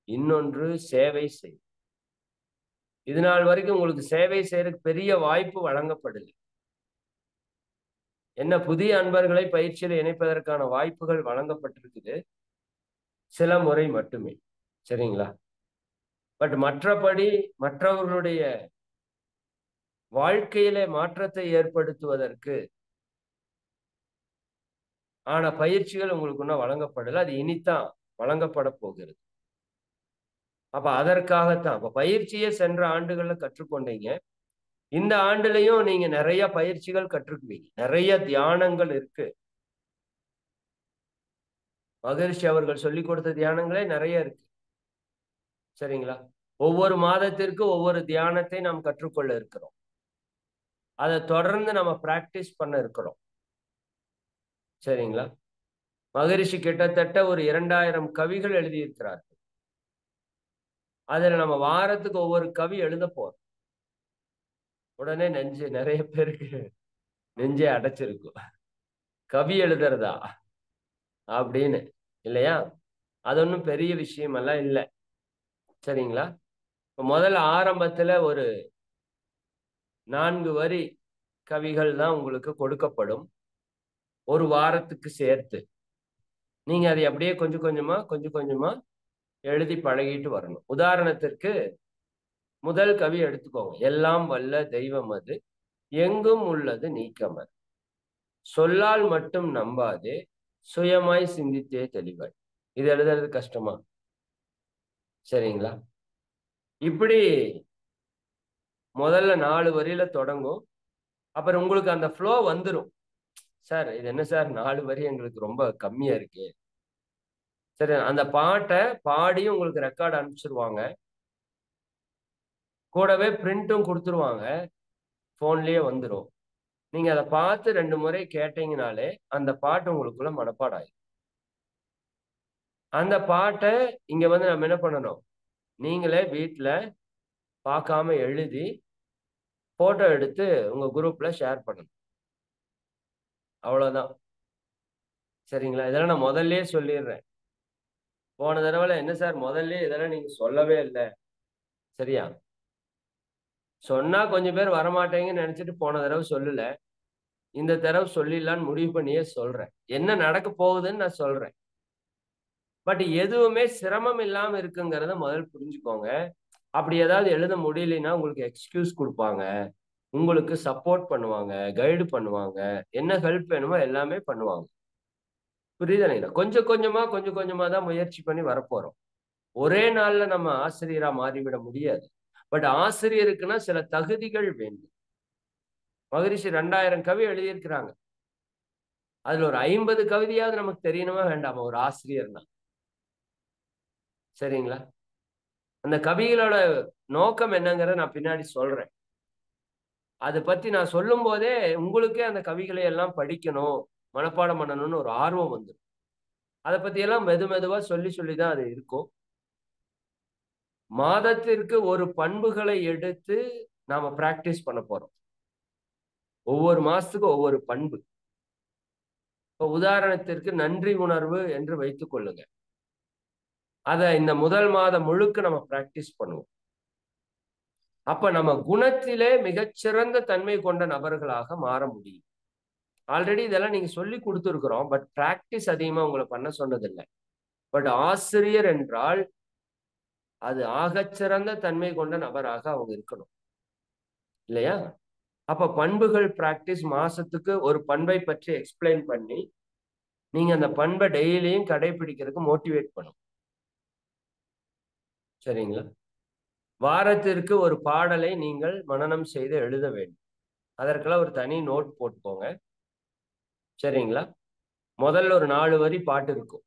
இன்னொன்று சேவை செய்வது. இது நாள் வரைக்கும் உங்களுக்கு சேவை செய்யறதுக்கு பெரிய வாய்ப்பு வழங்கப்படல. என்ன, புதிய அன்பர்களை பயிற்சியில் இணைப்பதற்கான வாய்ப்புகள் வழங்கப்பட்டிருக்குது, சில முறை மட்டுமே. சரிங்களா? பட் மற்றபடி மற்றவர்களுடைய வாழ்க்கையில மாற்றத்தை ஏற்படுத்துவதற்கு ஆன பயிற்சிகள் உங்களுக்கு இன்னும் வழங்கப்படல. அது இனித்தான் வழங்கப்பட போகிறது. அப்ப அதற்காகத்தான் அப்ப பயிற்சியை சென்ற ஆண்டுகள்ல கற்றுக்கொண்டீங்க. இந்த ஆண்டுலையும் நீங்க நிறைய பயிற்சிகள் கற்றுக்குவீங்க. நிறைய தியானங்கள் இருக்கு. மகரிஷி அவர்கள் சொல்லிக் கொடுத்த தியானங்களே நிறைய இருக்கு. சரிங்களா? ஒவ்வொரு மாதத்திற்கு ஒவ்வொரு தியானத்தை நாம் கற்றுக்கொள்ள இருக்கிறோம். அதை தொடர்ந்து நம்ம பிராக்டிஸ் பண்ண இருக்கிறோம். சரிங்களா? மகரிஷி கிட்டத்தட்ட ஒரு 2000 கவிகள் எழுதியிருக்கிறார்கள். அதுல நம்ம வாரத்துக்கு ஒவ்வொரு கவி எழுத போறோம். உடனே நிறைய பேருக்கு நெஞ்சே அடைச்சிருக்கும். கவி எழுதுறதா அப்படின்னு, இல்லையா? அது ஒன்றும் பெரிய விஷயம் எல்லாம் இல்லை. சரிங்களா? முதல்ல ஆரம்பத்துல ஒரு 4 வரி கவிகள் தான் உங்களுக்கு கொடுக்கப்படும், ஒரு வாரத்துக்கு சேர்த்து. நீங்க அதை அப்படியே கொஞ்சம் கொஞ்சமா எழுதி பழகிட்டு வரணும். உதாரணத்திற்கு முதல் கவி எடுத்துக்கோங்க. எல்லாம் வல்ல தெய்வம் அது, எங்கும் உள்ளது நீக்கமர், சொல்லால் மட்டும் நம்பாதே, சுயமாய் சிந்தித்தே தெளிவாய். இது எழுதுறது கஷ்டமா? சரிங்களா? இப்படி முதல்ல 4 வரியில தொடங்கும். அப்புறம் உங்களுக்கு அந்த ஃப்ளோ வந்துடும். சார் இது என்ன சார் 4 வரி எங்களுக்கு ரொம்ப கம்மியா இருக்கு. சரி, அந்த பாட்டை பாடி உங்களுக்கு ரெக்கார்டு அனுப்பிச்சிருவாங்க. கூடவே பிரிண்டும் கொடுத்துருவாங்க, போன்லயே வந்துடும். நீங்க அதை பார்த்து 2 முறை கேட்டீங்கனாலே அந்த பாட்டு உங்களுக்குள்ள மனப்பாடாயிடும். அந்த பாட்டை இங்க வந்து நம்ம என்ன பண்ணணும், நீங்களே வீட்டுல பார்க்காம எழுதி போட்டோ எடுத்து உங்க குரூப்ல ஷேர் பண்ணணும். அவ்வளவுதான். சரிங்களா? இதெல்லாம் நான் முதல்லயே சொல்லிடுறேன். போன தடவை என்ன சார் முதல்ல இதெல்லாம் நீங்க சொல்லவே இல்லை. சரியா? சொன்னா கொஞ்சம் பேர் வரமாட்டேங்கன்னு நினைச்சிட்டு போன தடவை சொல்லல. இந்த தடவை சொல்லிடலான்னு முடிவு பண்ணியே சொல்றேன். என்ன நடக்க போகுதுன்னு நான் சொல்றேன். பட் எதுவுமே சிரமம் இல்லாம இருக்குங்கிறத முதல் புரிஞ்சுக்கோங்க. அப்படி ஏதாவது எழுத முடியலைன்னா உங்களுக்கு எக்ஸ்கியூஸ் கொடுப்பாங்க, உங்களுக்கு சப்போர்ட் பண்ணுவாங்க, கைடு பண்ணுவாங்க, என்ன ஹெல்ப் வேணுமோ எல்லாமே பண்ணுவாங்க. புரியுதுங்களா? கொஞ்சம் கொஞ்சமா தான் முயற்சி பண்ணி வரப்போறோம். ஒரே நாள்ல நம்ம ஆசிரியரா மாறிவிட முடியாது. பட் ஆசிரியருக்குன்னா சில தகுதிகள் வேண்டும். மகரிஷி 2000 கவி எழுதியிருக்கிறாங்க. அதுல ஒரு 50 கவிதையாவது நமக்கு தெரியணுமா வேண்டாமா ஒரு ஆசிரியர்னா? சரிங்களா? அந்த கவிகளோட நோக்கம் என்னங்கிறத நான் பின்னாடி சொல்றேன். அதை பத்தி நான் சொல்லும் போதே உங்களுக்கே அந்த கவிகளை எல்லாம் படிக்கணும், மனப்பாடம் பண்ணணும்னு ஒரு ஆர்வம் வந்துடும். அதை பத்தியெல்லாம் மெதுவா சொல்லிதான் அது இருக்கும். மாதத்திற்கு ஒரு பண்புகளை எடுத்து நாம பிராக்டிஸ் பண்ண போறோம். ஒவ்வொரு மாசத்துக்கும் ஒவ்வொரு பண்பு. இப்போ உதாரணத்திற்கு நன்றி உணர்வு என்று வைத்துக் கொள்ளுங்க. அதை இந்த முதல் மாதம் முழுக்க நம்ம பிராக்டிஸ் பண்ணுவோம். அப்ப நம்ம குணத்திலே மிகச்சிறந்த தன்மை கொண்ட நபர்களாக மாற முடியும். ஆல்ரெடி இதெல்லாம் நீங்க சொல்லி கொடுத்துருக்குறோம். பட் பிராக்டிஸ் அதிகமா உங்களை பண்ண சொன்னதில்லை. பட் ஆசிரியர் என்றால் அது ஆகச்சிறந்த தன்மை கொண்ட நபராக அவங்க இருக்கணும், இல்லையா? அப்ப பண்புகள் பிராக்டிஸ், மாசத்துக்கு ஒரு பண்பை பற்றி எக்ஸ்பிளைன் பண்ணி நீங்க அந்த பண்பை டெய்லியும் கடைபிடிக்கிறதுக்கு மோட்டிவேட் பண்ணும். சரிங்களா? வாரத்திற்கு ஒரு பாடலை நீங்கள் மனனம் செய்து எழுத வேண்டும். அதற்கெல்லாம் ஒரு தனி நோட் போட்டுக்கோங்க. சரிங்களா? முதல்ல ஒரு 4 வரி பாட்டு இருக்கும்.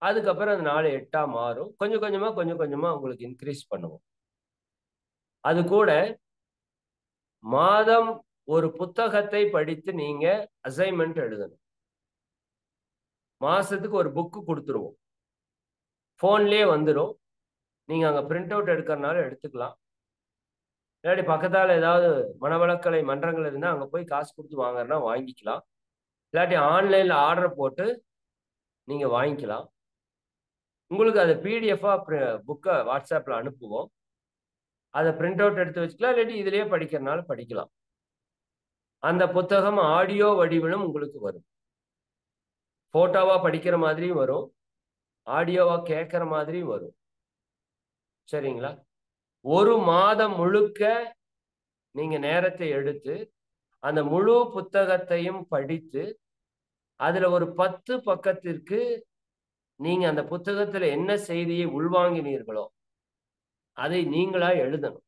அதுக்கப்புறம் அந்த 4 8ஆ மாறும். கொஞ்சம் கொஞ்சமா உங்களுக்கு இன்க்ரீஸ் பண்ணுவோம். அது கூட மாதம் ஒரு புத்தகத்தை படித்து நீங்க அசைன்மெண்ட் எழுதணும். மாசத்துக்கு ஒரு புக்கு கொடுத்துருவோம். போன்லயே வந்துடும். நீங்க அங்க பிரிண்ட் அவுட் எடுக்கிறனால எடுத்துக்கலாம். இல்லாட்டி பக்கத்தால ஏதாவது மனவளக்கலை மன்றங்கள் இருந்தா அங்க போய் காசு கொடுத்து வாங்குறனா வாங்கிக்கலாம். இல்லாட்டி ஆன்லைன்ல ஆர்டர் போட்டு நீங்க வாங்கிக்கலாம். உங்களுக்கு அது பிடிஎஃபா புக்கை வாட்ஸ்அப்ல அனுப்புவோம். அதை பிரிண்ட் அவுட் எடுத்து வச்சுக்கலாம். இல்லாட்டி இதுலயே படிக்கிறனால படிக்கலாம். அந்த புத்தகம் ஆடியோ வடிவிலும் உங்களுக்கு வரும். போட்டோவா படிக்கிற மாதிரியும் வரும், ஆடியோவா கேட்கிற மாதிரியும் வரும். சரிங்களா? ஒரு மாதம் முழுக்க நீங்க நேரத்தை எடுத்து அந்த முழு புத்தகத்தையும் படித்து அதுல ஒரு 10 பக்கத்திற்கு நீங்க அந்த புத்தகத்துல என்ன செய்தியை உள்வாங்கினீர்களோ அதை நீங்களா எழுதணும்.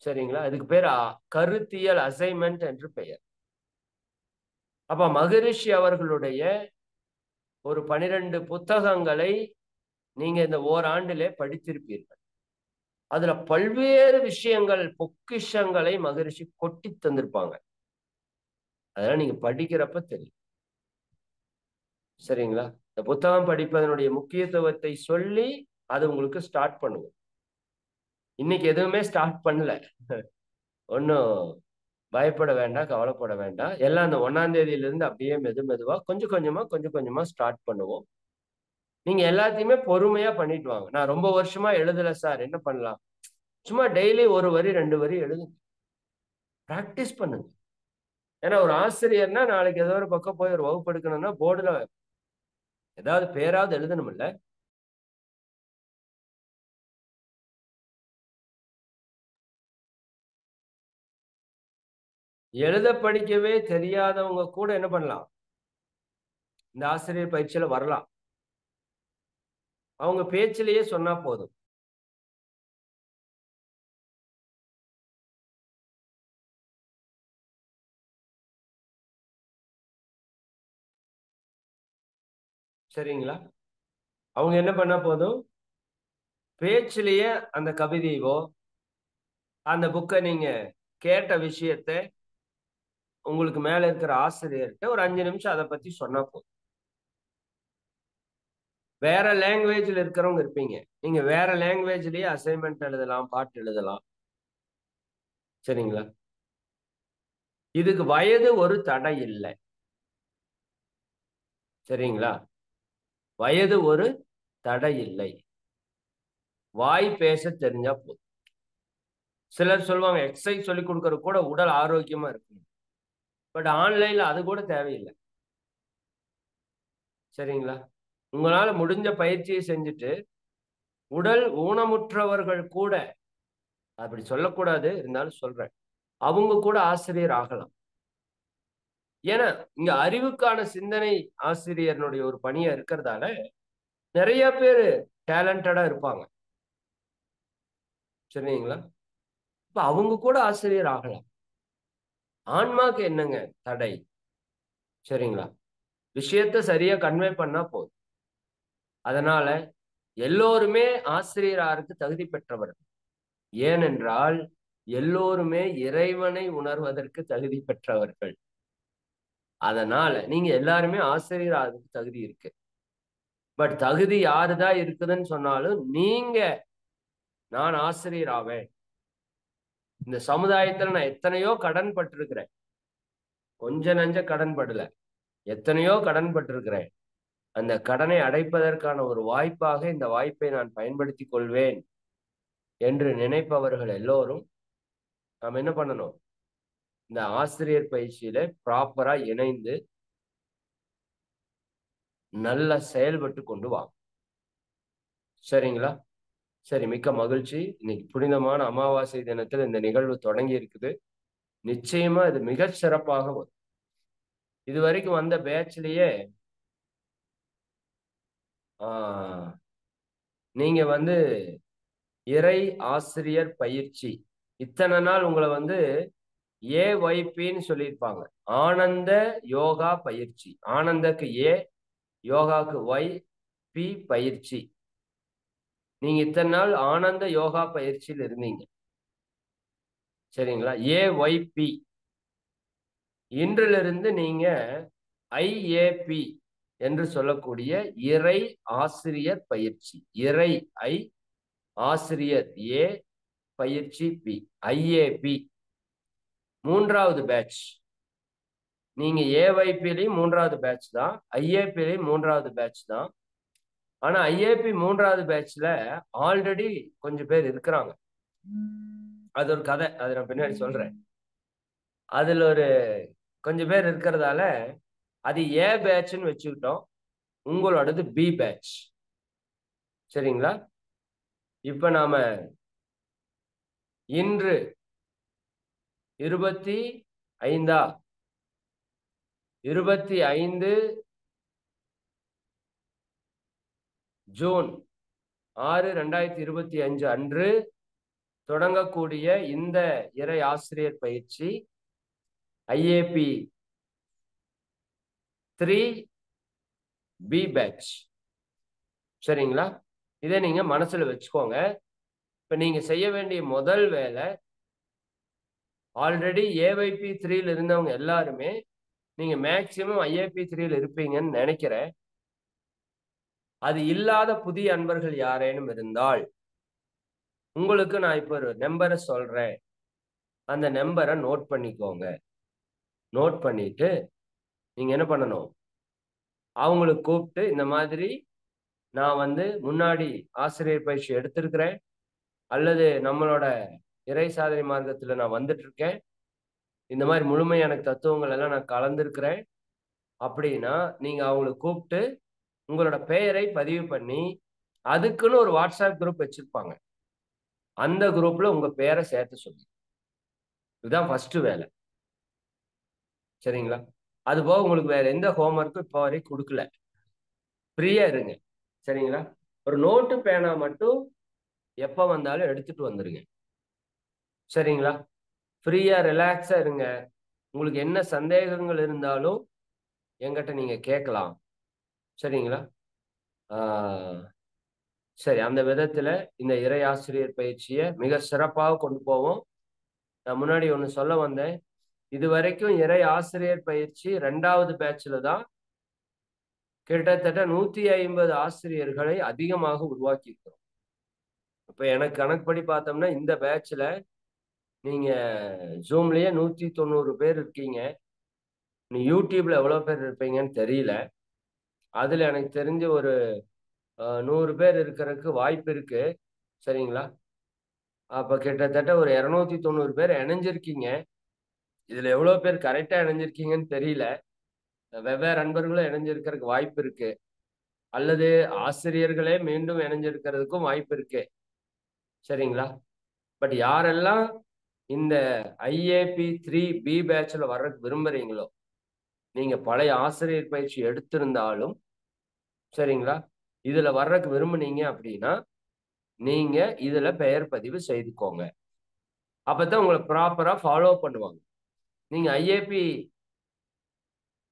சரிங்களா? இதுக்கு பேர் கருத்தியல் அசைன்மெண்ட் என்று பெயர். அப்ப மகரிஷி அவர்களுடைய ஒரு 12 புத்தகங்களை நீங்க இந்த ஓராண்டிலே படித்திருப்பீர்கள். அதுல பல்வேறு விஷயங்கள், பொக்கிஷங்களை மகரிஷி கொட்டி தந்திருப்பாங்க. அதெல்லாம் நீங்க படிக்கிறப்ப தெரியும். சரிங்களா? இந்த புத்தகம் படிப்பதனுடைய முக்கியத்துவத்தை சொல்லி அது உங்களுக்கு ஸ்டார்ட் பண்ணுவோம். இன்னைக்கு எதுவுமே ஸ்டார்ட் பண்ணல. ஒன்னும் பயப்பட வேண்டாம், கவலைப்பட வேண்டாம். எல்லாம் அந்த 1ஆம் தேதியிலிருந்து அப்படியே மெதுவா கொஞ்சம் கொஞ்சமா ஸ்டார்ட் பண்ணுவோம். நீங்க எல்லாத்தையுமே பொறுமையா பண்ணிட்டு வாங்க. நான் ரொம்ப வருஷமா எழுதல சார், என்ன பண்ணலாம்? சும்மா டெய்லி ஒரு வரி 2 வரி எழுதுங்க. பிராக்டிஸ் பண்ணுங்க. ஏன்னா ஒரு ஆசிரியர்னா நாளைக்கு ஏதோ ஒரு பக்கம் போய் ஒரு வகுப்பு எடுக்கணும்னா போர்டுல ஏதாவது பேராவது எழுதணும் இல்ல? எழுத படிக்கவே தெரியாதவங்க கூட என்ன பண்ணலாம்? இந்த ஆசிரியர் பயிற்சியில வரலாம். அவங்க பேச்சிலேயே சொன்னா போதும். சரிங்களா? அவங்க என்ன பண்ணா போதும்? பேச்சிலேயே அந்த கவிதையோ அந்த புக்கை நீங்க கேட்ட விஷயத்த உங்களுக்கு மேல இருக்கிற ஆசிரியர்கிட்ட ஒரு 5 நிமிஷம் அதை பத்தி சொன்னா போதும். வேற லாங்குவேஜ்ல இருக்கிறவங்க இருப்பீங்க. நீங்க வேற லாங்குவேஜ்லயே அசைன்மெண்ட் எழுதலாம், பாட்டு எழுதலாம். சரிங்களா? இதுக்கு வயது ஒரு தடை இல்லை. சரிங்களா? வயது ஒரு தடை இல்லை. வாய் பேச தெரிஞ்சா போதும். சிலர் சொல்லுவாங்க எக்ஸசைஸ் சொல்லி கொடுக்கறது கூட உடல் ஆரோக்கியமா இருக்கணும். பட் ஆன்லைன்ல அது கூட தேவையில்லை. சரிங்களா? உங்களால முடிஞ்ச பயிற்சியை செஞ்சுட்டு உடல் ஊனமுற்றவர்கள் கூட, அப்படி சொல்லக்கூடாது, இருந்தாலும் சொல்றேன், அவங்க கூட ஆசிரியர் ஆகலாம். ஏன்னா இங்க அறிவுக்கான சிந்தனை ஆசிரியர்னுடைய ஒரு பணியா இருக்கிறதால நிறைய பேர் டேலண்டடா இருப்பாங்க. சரிங்களா? இப்ப அவங்க கூட ஆசிரியர் ஆகலாம். ஆன்மாக்கு என்னங்க தடை? சரிங்களா? விஷயத்த சரியா கன்வே பண்ணா போதும். அதனால எல்லோருமே ஆசிரியராருக்கு தகுதி பெற்றவர்கள். ஏனென்றால் எல்லோருமே இறைவனை உணர்வதற்கு தகுதி பெற்றவர்கள். அதனால நீங்க எல்லாருமே ஆசிரியர் அதுக்கு தகுதி இருக்கு. பட் தகுதி யாருதான் இருக்குதுன்னு சொன்னாலும் நீங்க நான் ஆசிரியர் ஆவேன், இந்த சமுதாயத்துல நான் எத்தனையோ கடன் பட்டிருக்கிறேன், கொஞ்ச நஞ்ச கடன் படல, எத்தனையோ கடன் பட்டிருக்கிறேன், அந்த கடனை அடைப்பதற்கான ஒரு வாய்ப்பாக இந்த வாய்ப்பை நான் பயன்படுத்திக் கொள்வேன் என்று நினைப்பவர்கள் எல்லோரும் நாம் என்ன பண்ணணும், இந்த ஆசிரியர் பயிற்சியில ப்ராப்பரா இணைந்து நல்லா செயல்பட்டு கொண்டு வாங்க. சரிங்களா? சரி, மிக்க மகிழ்ச்சி. இன்னைக்கு புனிதமான அமாவாசை தினத்தில் இந்த நிகழ்வு தொடங்கி இருக்குது. நிச்சயமா இது மிக சிறப்பாக வரும். இது வரைக்கும் வந்த பேட்ச்லயே நீங்க வந்து இறை ஆசிரியர் பயிற்சி இத்தனை நாள் உங்களை வந்து ஏஒய்பின்னு சொல்லியிருப்பாங்க, ஆனந்த யோகா பயிற்சி. ஆனந்தக்கு ஏ, யோகாக்கு ஒய், பி பயிற்சி. நீங்க இத்தனை நாள் ஆனந்த யோகா பயிற்சியில் இருந்தீங்க. சரிங்களா? ஏஒய்பி. இன்றிலிருந்து நீங்க ஐஏபி என்று சொல்லக்கூடிய இறை ஆசிரியர் பயிற்சி. இறை ஐ, ஆசிரியர் ஏ, பயிற்சி பி, ஐஏபி. மூன்றாவது பேட்ச். நீங்க ஏஒய்பிலையும் மூன்றாவது பேட்ச் தான், ஐஏபிலையும் மூன்றாவது பேட்ச் தான். ஆனா ஐஏபி மூன்றாவது பேட்ச்ல ஆல்ரெடி கொஞ்சம் பேர் இருக்கிறாங்க. அது ஒரு கதை, அது நான் பின்னாடி சொல்றேன். அதுல ஒரு கொஞ்சம் பேர் இருக்கிறதால அது ஏ பேட்ச்னு வச்சுக்கிட்டோம், உங்களோடது பி பேட்ச். சரிங்களா? இப்ப நாம இன்று 25 ஜூன் 6, 2025 அன்று தொடங்கக்கூடிய இந்த இறை ஆசிரியர் பயிற்சி ஐஏபி 3B பேட்ச். சரிங்களா? இதை நீங்க மனசுல வச்சுக்கோங்க. இப்ப நீங்க செய்ய வேண்டிய முதல் வேலை, ஆல்ரெடி ஏஒய்பி 3ல இருந்தவங்க எல்லாருமே நீங்க மேக்சிமம் ஐஏபி 3ல இருப்பீங்கன்னு நினைக்கிறேன். அது இல்லாத புதிய அன்பர்கள் யாரேனும் இருந்தால் உங்களுக்கு நான் இப்ப ஒரு நம்பரை சொல்றேன், அந்த நம்பரை நோட் பண்ணிக்கோங்க. நோட் பண்ணிட்டு நீங்க என்ன பண்ணணும், அவங்களுக்கு கூப்பிட்டு இந்த மாதிரி நான் வந்து முன்னாடி ஆசிரியர் பயிற்சி எடுத்திருக்கிறேன், அல்லது நம்மளோட இறை சாதனை மார்க்கத்துல நான் வந்துட்டு இருக்கேன், இந்த மாதிரி முழுமையான தத்துவங்கள் எல்லாம் நான் கலந்துருக்கிறேன் அப்படின்னா நீங்க அவங்களுக்கு கூப்பிட்டு உங்களோட பெயரை பதிவு பண்ணி, அதுக்குன்னு ஒரு வாட்ஸ்அப் குரூப் வச்சிருப்பாங்க, அந்த குரூப்ல உங்க பேரை சேர்த்து சொல்லி, இதுதான் ஃபர்ஸ்ட் வேலை. சரிங்களா? அது போக உங்களுக்கு வேற எந்த ஹோம்ஒர்க்கும் இப்போ வரைக்கும் கொடுக்கல, ஃப்ரீயா இருங்க. சரிங்களா? ஒரு நோட்டு பேனா மட்டும் எப்ப வந்தாலும் எடுத்துட்டு வந்துருங்க. சரிங்களா? ஃப்ரீயா ரிலாக்ஸா இருங்க. உங்களுக்கு என்ன சந்தேகங்கள் இருந்தாலும் என்கிட்ட நீங்க கேட்கலாம். சரிங்களா? சரி, அந்த விதத்துல இந்த இறை ஆசிரியர் பயிற்சியை மிக சிறப்பாக கொண்டு போவோம். நான் முன்னாடி ஒண்ணு சொல்ல வந்தேன், இது வரைக்கும் இறை ஆசிரியர் பயிற்சி 2வது பேட்ச்ல தான் கிட்டத்தட்ட 150 ஆசிரியர்களை அதிகமாக உருவாக்கி இருக்கிறோம். இப்ப எனக்கு கணக்குப்படி பார்த்தோம்னா இந்த பேட்ச்ல நீங்க ஜூம்லயே 190 பேர் இருக்கீங்க. நீ யூடியூப்ல எவ்வளவு பேர் இருப்பீங்கன்னு தெரியல. அதுல எனக்கு தெரிஞ்ச ஒரு 100 பேர் இருக்கிறதுக்கு வாய்ப்பு இருக்கு. சரிங்களா? அப்ப கிட்டத்தட்ட ஒரு 290 பேர் இணைஞ்சிருக்கீங்க. இதுல எவ்வளவு பேர் கரெக்டா இணைஞ்சிருக்கீங்கன்னு தெரியல. வெவ்வேறு அன்பர்களும் இணைஞ்சிருக்கிறதுக்கு வாய்ப்பு இருக்கு, அல்லது ஆசிரியர்களே மீண்டும் இணைஞ்சிருக்கிறதுக்கும் வாய்ப்பு இருக்கு. சரிங்களா? பட் யாரெல்லாம் இந்த ஐஏபி 3B பேட்ச்ல வர்றதுக்கு விரும்புறீங்களோ, நீங்க பழைய ஆசிரியர் பயிற்சி எடுத்திருந்தாலும் சரிங்களா, இதுல வர்றதுக்கு விரும்புனீங்க அப்படின்னா நீங்க இதுல பெயர் பதிவு செய்துக்கோங்க. அப்பதான் உங்களை ப்ராப்பரா ஃபாலோ பண்ணுவாங்க. நீங்க ஐஏபி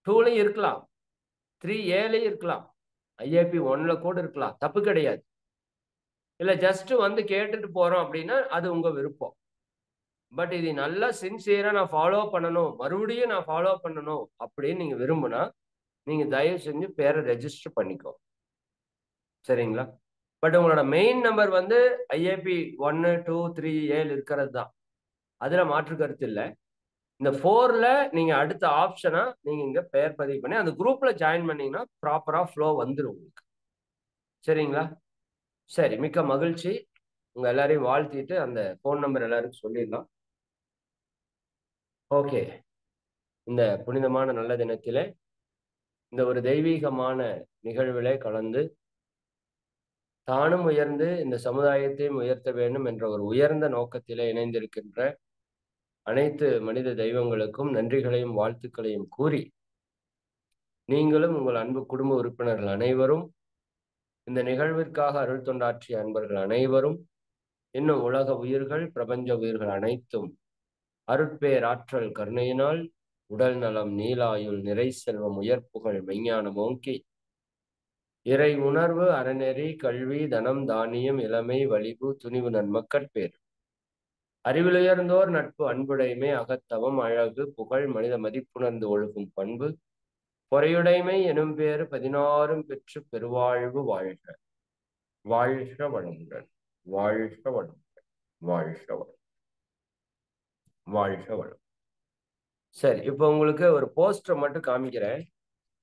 2லயும் இருக்கலாம், 3Aலயும் இருக்கலாம், ஐஏபி 1ல கூட இருக்கலாம், தப்பு கிடையாது. இல்ல ஜஸ்ட் வந்து கேட்டுட்டு போறோம் அப்படின்னா அது உங்க விருப்பம். பட் இது நல்லா சின்சியரா நான் ஃபாலோ பண்ணணும், மறுபடியும் நான் ஃபாலோ பண்ணணும் அப்படின்னு நீங்க விரும்புனா நீங்க தயவு செஞ்சு பேரை ரெஜிஸ்டர் பண்ணிக்கோ. சரிங்களா? பட் உங்களோட மெயின் நம்பர் வந்து ஐஏபி 1, 2, 3, 7 இருக்கிறது தான். அதுல மாற்று கருத்து இல்லை. இந்த 4ல நீங்க அடுத்த ஆப்ஷனா நீங்க இங்க பெயர் பதிவு பண்ணி அந்த குரூப்ல ஜாயின் பண்ணீங்கன்னா ப்ராப்பரா ஃப்ளோ வந்துடும் உங்களுக்கு. சரிங்களா? சரி, மிக்க மகிழ்ச்சி. உங்க எல்லாரையும் வாழ்த்திட்டு அந்த போன் நம்பர் எல்லாருக்கும் சொல்லிடலாம். ஓகே, இந்த புனிதமான நல்ல தினத்திலே இந்த ஒரு தெய்வீகமான நிகழ்விலே கலந்து தானும் உயர்ந்து இந்த சமுதாயத்தையும் உயர்த்த வேண்டும் என்ற ஒரு உயர்ந்த நோக்கத்திலே இணைந்திருக்கின்ற அனைத்து மனித தெய்வங்களுக்கும் நன்றிகளையும் வாழ்த்துக்களையும் கூறி, நீங்களும் உங்கள் அன்பு குடும்ப உறுப்பினர்கள் அனைவரும், இந்த நிகழ்விற்காக அருள் தொண்டாற்றிய அன்பர்கள் அனைவரும், இன்னும் உலக உயிர்கள், பிரபஞ்ச உயிர்கள் அனைத்தும் அருட்பேராற்றல் கருணையினால் உடல் நலம், நீலாயுள், நிறை செல்வம், உயர்ப்புகள், மெஞ்ஞானம் ஓங்கி இறை உணர்வு, அறநெறி, கல்வி, தனம், தானியம், இளமை, வலிவு, துணிவு, நன்மக்கட்பேர், அறிவிலுயர்ந்தோர் நட்பு, அன்புடைமை, அகத்தவம், அழகு, புகழ், மனித மதிப்புணர்ந்து ஒழுகும் பண்பு, பொறையுடைமை எனும் பேறு 16 பெற்று பெருவாழ்வு வாழ்க. வாழ்க வளமுடன், வாழ்க வளமுடன், வாழ்க வளம், வாழ்க வளம். சரி, இப்போ உங்களுக்கு ஒரு போஸ்டர் மட்டும் காமிக்கிறேன்.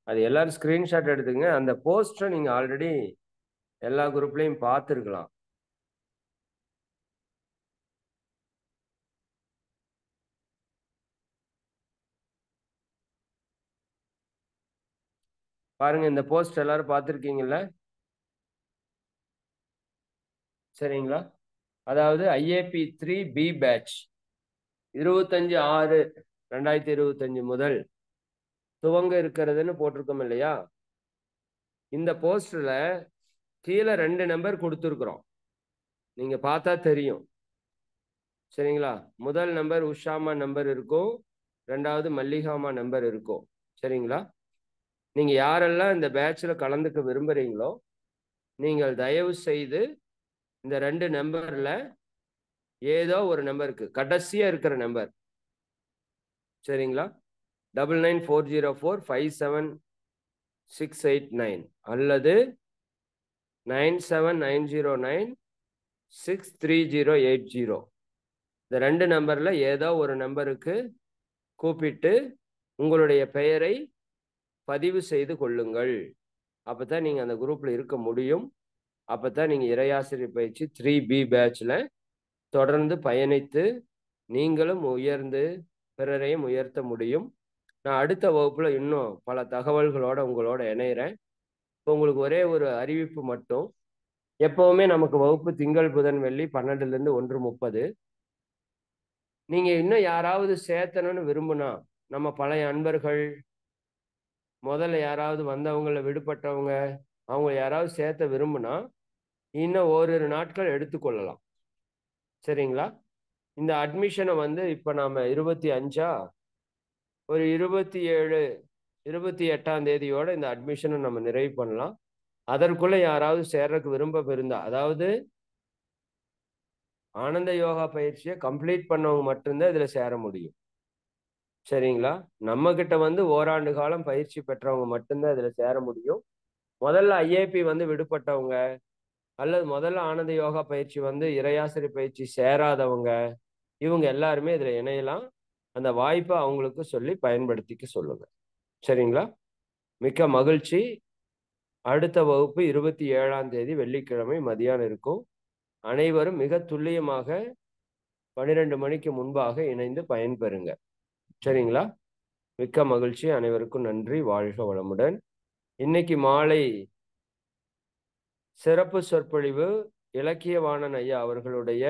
அது எல்லாரும் ஸ்கிரீன்ஷாட் எடுத்துங்க. அந்த போஸ்டரை நீங்க ஆல்ரெடி எல்லா குரூப்லயும் பார்த்துருக்கலாம். பாருங்க, இந்த போஸ்ட் எல்லாரும் பார்த்துருக்கீங்கல்ல? சரிங்களா? அதாவது ஐஏபி 3B பேட்ச் 25/6/2025 முதல் துவங்க இருக்கிறதுன்னு போட்டிருக்கோம் இல்லையா? இந்த போஸ்டர்ல கீழே 2 நம்பர் கொடுத்துருக்குறோம், நீங்க பார்த்தா தெரியும். சரிங்களா? முதல் நம்பர் உஷாமா நம்பர் இருக்கும், 2வது மல்லிகாமா நம்பர் இருக்கும். சரிங்களா? நீங்க யாரெல்லாம் இந்த பேட்ச்ல கலந்துக்க விரும்புறீங்களோ நீங்கள் தயவு செய்து இந்த 2 நம்பர்ல ஏதோ ஒரு நம்பருக்கு கடைசியா இருக்கிற நம்பர், சரிங்களா, 9940457689 அல்லது 9790963080 இந்த 2 நம்பர்ல ஏதோ ஒரு நம்பருக்கு கூப்பிட்டு உங்களுடைய பெயரை பதிவு செய்து கொள்ளுங்கள். அப்பதான் நீங்க அந்த குரூப்ல இருக்க முடியும். அப்பதான் நீங்க இறையாசிரியர் பயிற்சி 3B பேட்ச்ல தொடர்ந்து பயணித்து நீங்களும் உயர்ந்து பிறரையும் உயர்த்த முடியும். நான் அடுத்த வகுப்புல இன்னும் பல தகவல்களோட உங்களோட இணைகிறேன். இப்போ உங்களுக்கு ஒரே ஒரு அறிவிப்பு மட்டும். எப்பவுமே நமக்கு வகுப்பு திங்கள், புதன், வெள்ளி 12லேருந்து 1:30. நீங்க இன்னும் யாராவது சேர்த்தணும்னு விரும்புனா, நம்ம பழைய அன்பர்கள், முதல்ல யாராவது வந்தவங்கள விடுபட்டவங்க, அவங்க யாராவது சேர்த்த விரும்புனா இன்னும் ஓரிரு நாட்கள் எடுத்துக்கொள்ளலாம். சரிங்களா? இந்த அட்மிஷனை வந்து இப்போ நாம 25 ஒரு 27, 28ஆம் தேதியோட இந்த அட்மிஷனை நம்ம நிறைவு பண்ணலாம். அதற்குள்ள யாராவது சேர்றதுக்கு விரும்ப இருந்தா, அதாவது ஆனந்த யோகா பயிற்சியை கம்ப்ளீட் பண்ணவங்க மட்டும்தான் இதுல சேர முடியும். சரிங்களா? நம்ம கிட்ட வந்து ஓராண்டு காலம் பயிற்சி பெற்றவங்க மட்டும்தான் இதுல சேர முடியும். முதல்ல ஐஏபி வந்து விடுபட்டவங்க அல்லது முதல்ல ஆனந்த யோகா பயிற்சி வந்து இறையாசிரியர் பயிற்சி சேராதவங்க, இவங்க எல்லாருமே இதுல இணையலாம். அந்த வாய்ப்பை அவங்களுக்கு சொல்லி பயன்படுத்திக்க சொல்லுங்க. சரிங்களா? மிக்க மகிழ்ச்சி. அடுத்த வகுப்பு 27ஆம் தேதி வெள்ளிக்கிழமை மதியானம் இருக்கும். அனைவரும் மிக துல்லியமாக 12 மணிக்கு முன்பாக இணைந்து பயன்பெறுங்க. சரிங்களா? மிக்க மகிழ்ச்சி. அனைவருக்கும் நன்றி. வாழ்க வளமுடன். இன்னைக்கு மாலை சிறப்பு சொற்பொழிவு இலக்கியவாணன் ஐயா அவர்களுடைய